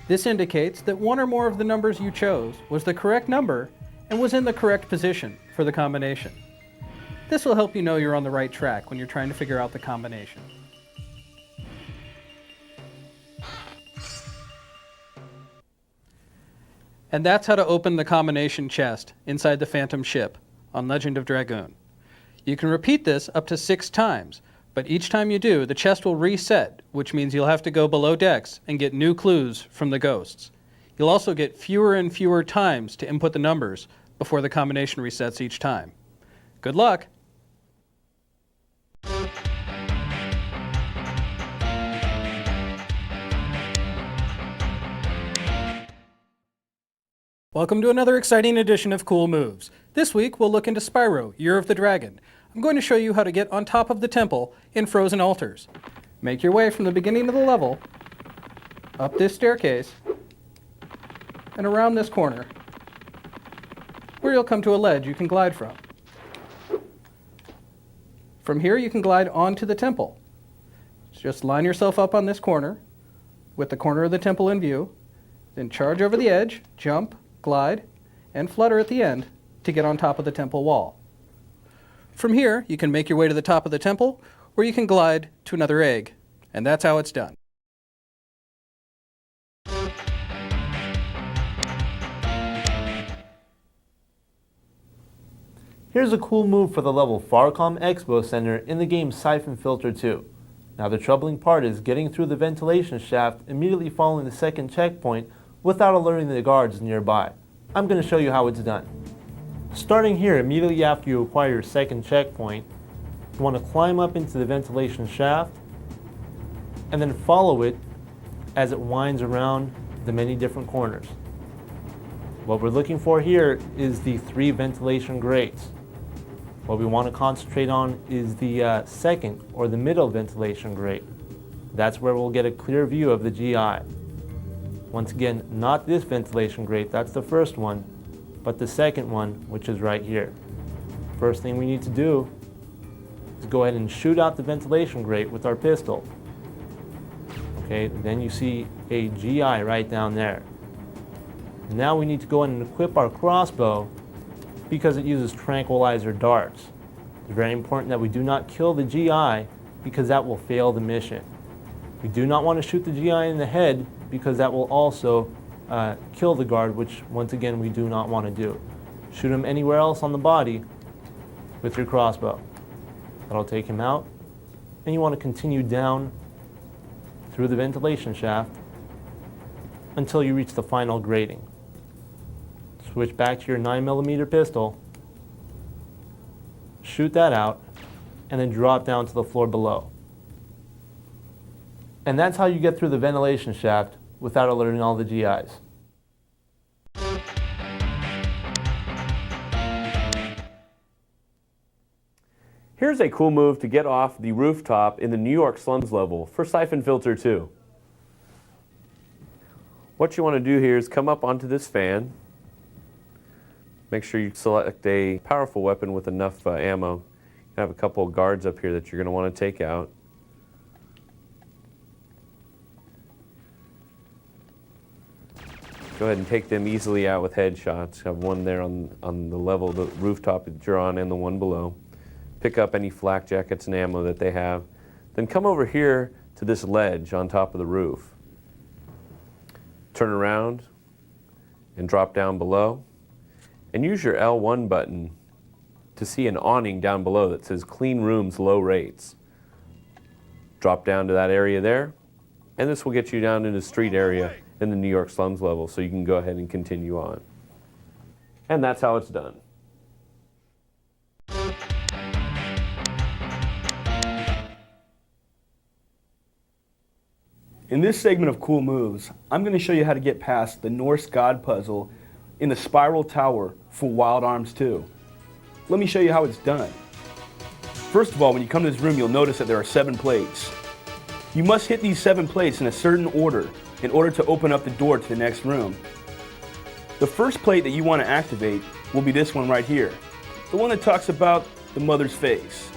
This indicates that one or more of the numbers you chose was the correct number and was in the correct position for the combination. This will help you know you're on the right track when you're trying to figure out the combination. And that's how to open the combination chest inside the Phantom ship on Legend of Dragoon. You can repeat this up to 6 times, but each time you do, the chest will reset, which means you'll have to go below decks and get new clues from the ghosts. You'll also get fewer and fewer times to input the numbers before the combination resets each time. Good luck! Welcome to another exciting edition of Cool Moves. This week we'll look into Spyro, Year of the Dragon. I'm going to show you how to get on top of the temple in Frozen Altars. Make your way from the beginning of the level, up this staircase, and around this corner, where you'll come to a ledge you can glide from. From here you can glide onto the temple. Just line yourself up on this corner, with the corner of the temple in view, then charge over the edge, jump, glide, and flutter at the end to get on top of the temple wall. From here, you can make your way to the top of the temple, or you can glide to another egg, and that's how it's done.
Here's a cool move for the level Farcom Expo Center in the game Siphon Filter 2. Now the troubling part is getting through the ventilation shaft immediately following the second checkpoint without alerting the guards nearby. I'm going to show you how it's done. Starting here, immediately after you acquire your second checkpoint, you want to climb up into the ventilation shaft and then follow it as it winds around the many different corners. What we're looking for here is the 3 ventilation grates. What we want to concentrate on is the second or the middle ventilation grate. That's where we'll get a clear view of the GI. Once again, not this ventilation grate, that's the first one, but the second one, which is right here. First thing we need to do is go ahead and shoot out the ventilation grate with our pistol. Okay, then you see a GI right down there. Now we need to go in and equip our crossbow because it uses tranquilizer darts. It's very important that we do not kill the GI because that will fail the mission. We do not want to shoot the GI in the head because that will also kill the guard, which once again we do not want to do. Shoot him anywhere else on the body with your crossbow. That'll take him out. And you want to continue down through the ventilation shaft until you reach the final grating. Switch back to your 9mm pistol, shoot that out, and then drop down to the floor below. And that's how you get through the ventilation shaft without alerting all the GIs.
Here's a cool move to get off the rooftop in the New York slums level for Siphon Filter 2. What you want to do here is come up onto this fan. Make sure you select a powerful weapon with enough ammo. You have a couple of guards up here that you're going to want to take out. Go ahead and take them easily out with headshots. Have one there on the level of the rooftop that you're on and the one below. Pick up any flak jackets and ammo that they have. Then come over here to this ledge on top of the roof. Turn around and drop down below. And use your L1 button to see an awning down below that says Clean Rooms, Low Rates. Drop down to that area there, and this will get you down into the street area in the New York slums level, so you can go ahead and continue on. And that's how it's done.
In this segment of Cool Moves, I'm going to show you how to get past the Norse God puzzle in the Spiral Tower for Wild Arms 2. Let me show you how it's done. First of all, when you come to this room, you'll notice that there are 7 plates. You must hit these 7 plates in a certain order in order to open up the door to the next room. The first plate that you want to activate will be this one right here, the one that talks about the mother's face.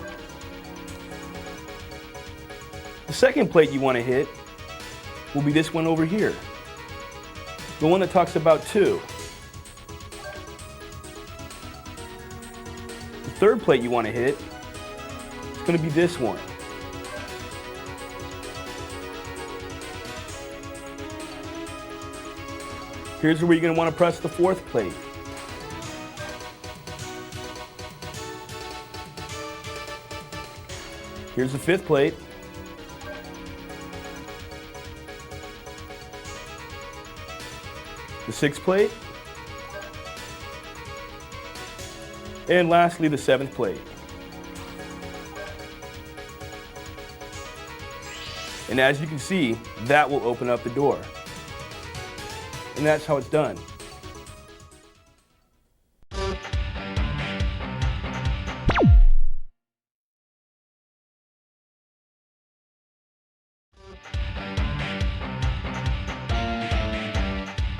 The second plate you want to hit will be this one over here, the one that talks about 2. The third plate you want to hit is going to be this one. Here's where you're going to want to press the 4th plate. Here's the 5th plate. The 6th plate. And lastly, the 7th plate. And as you can see, that will open up the door. And that's how it's done.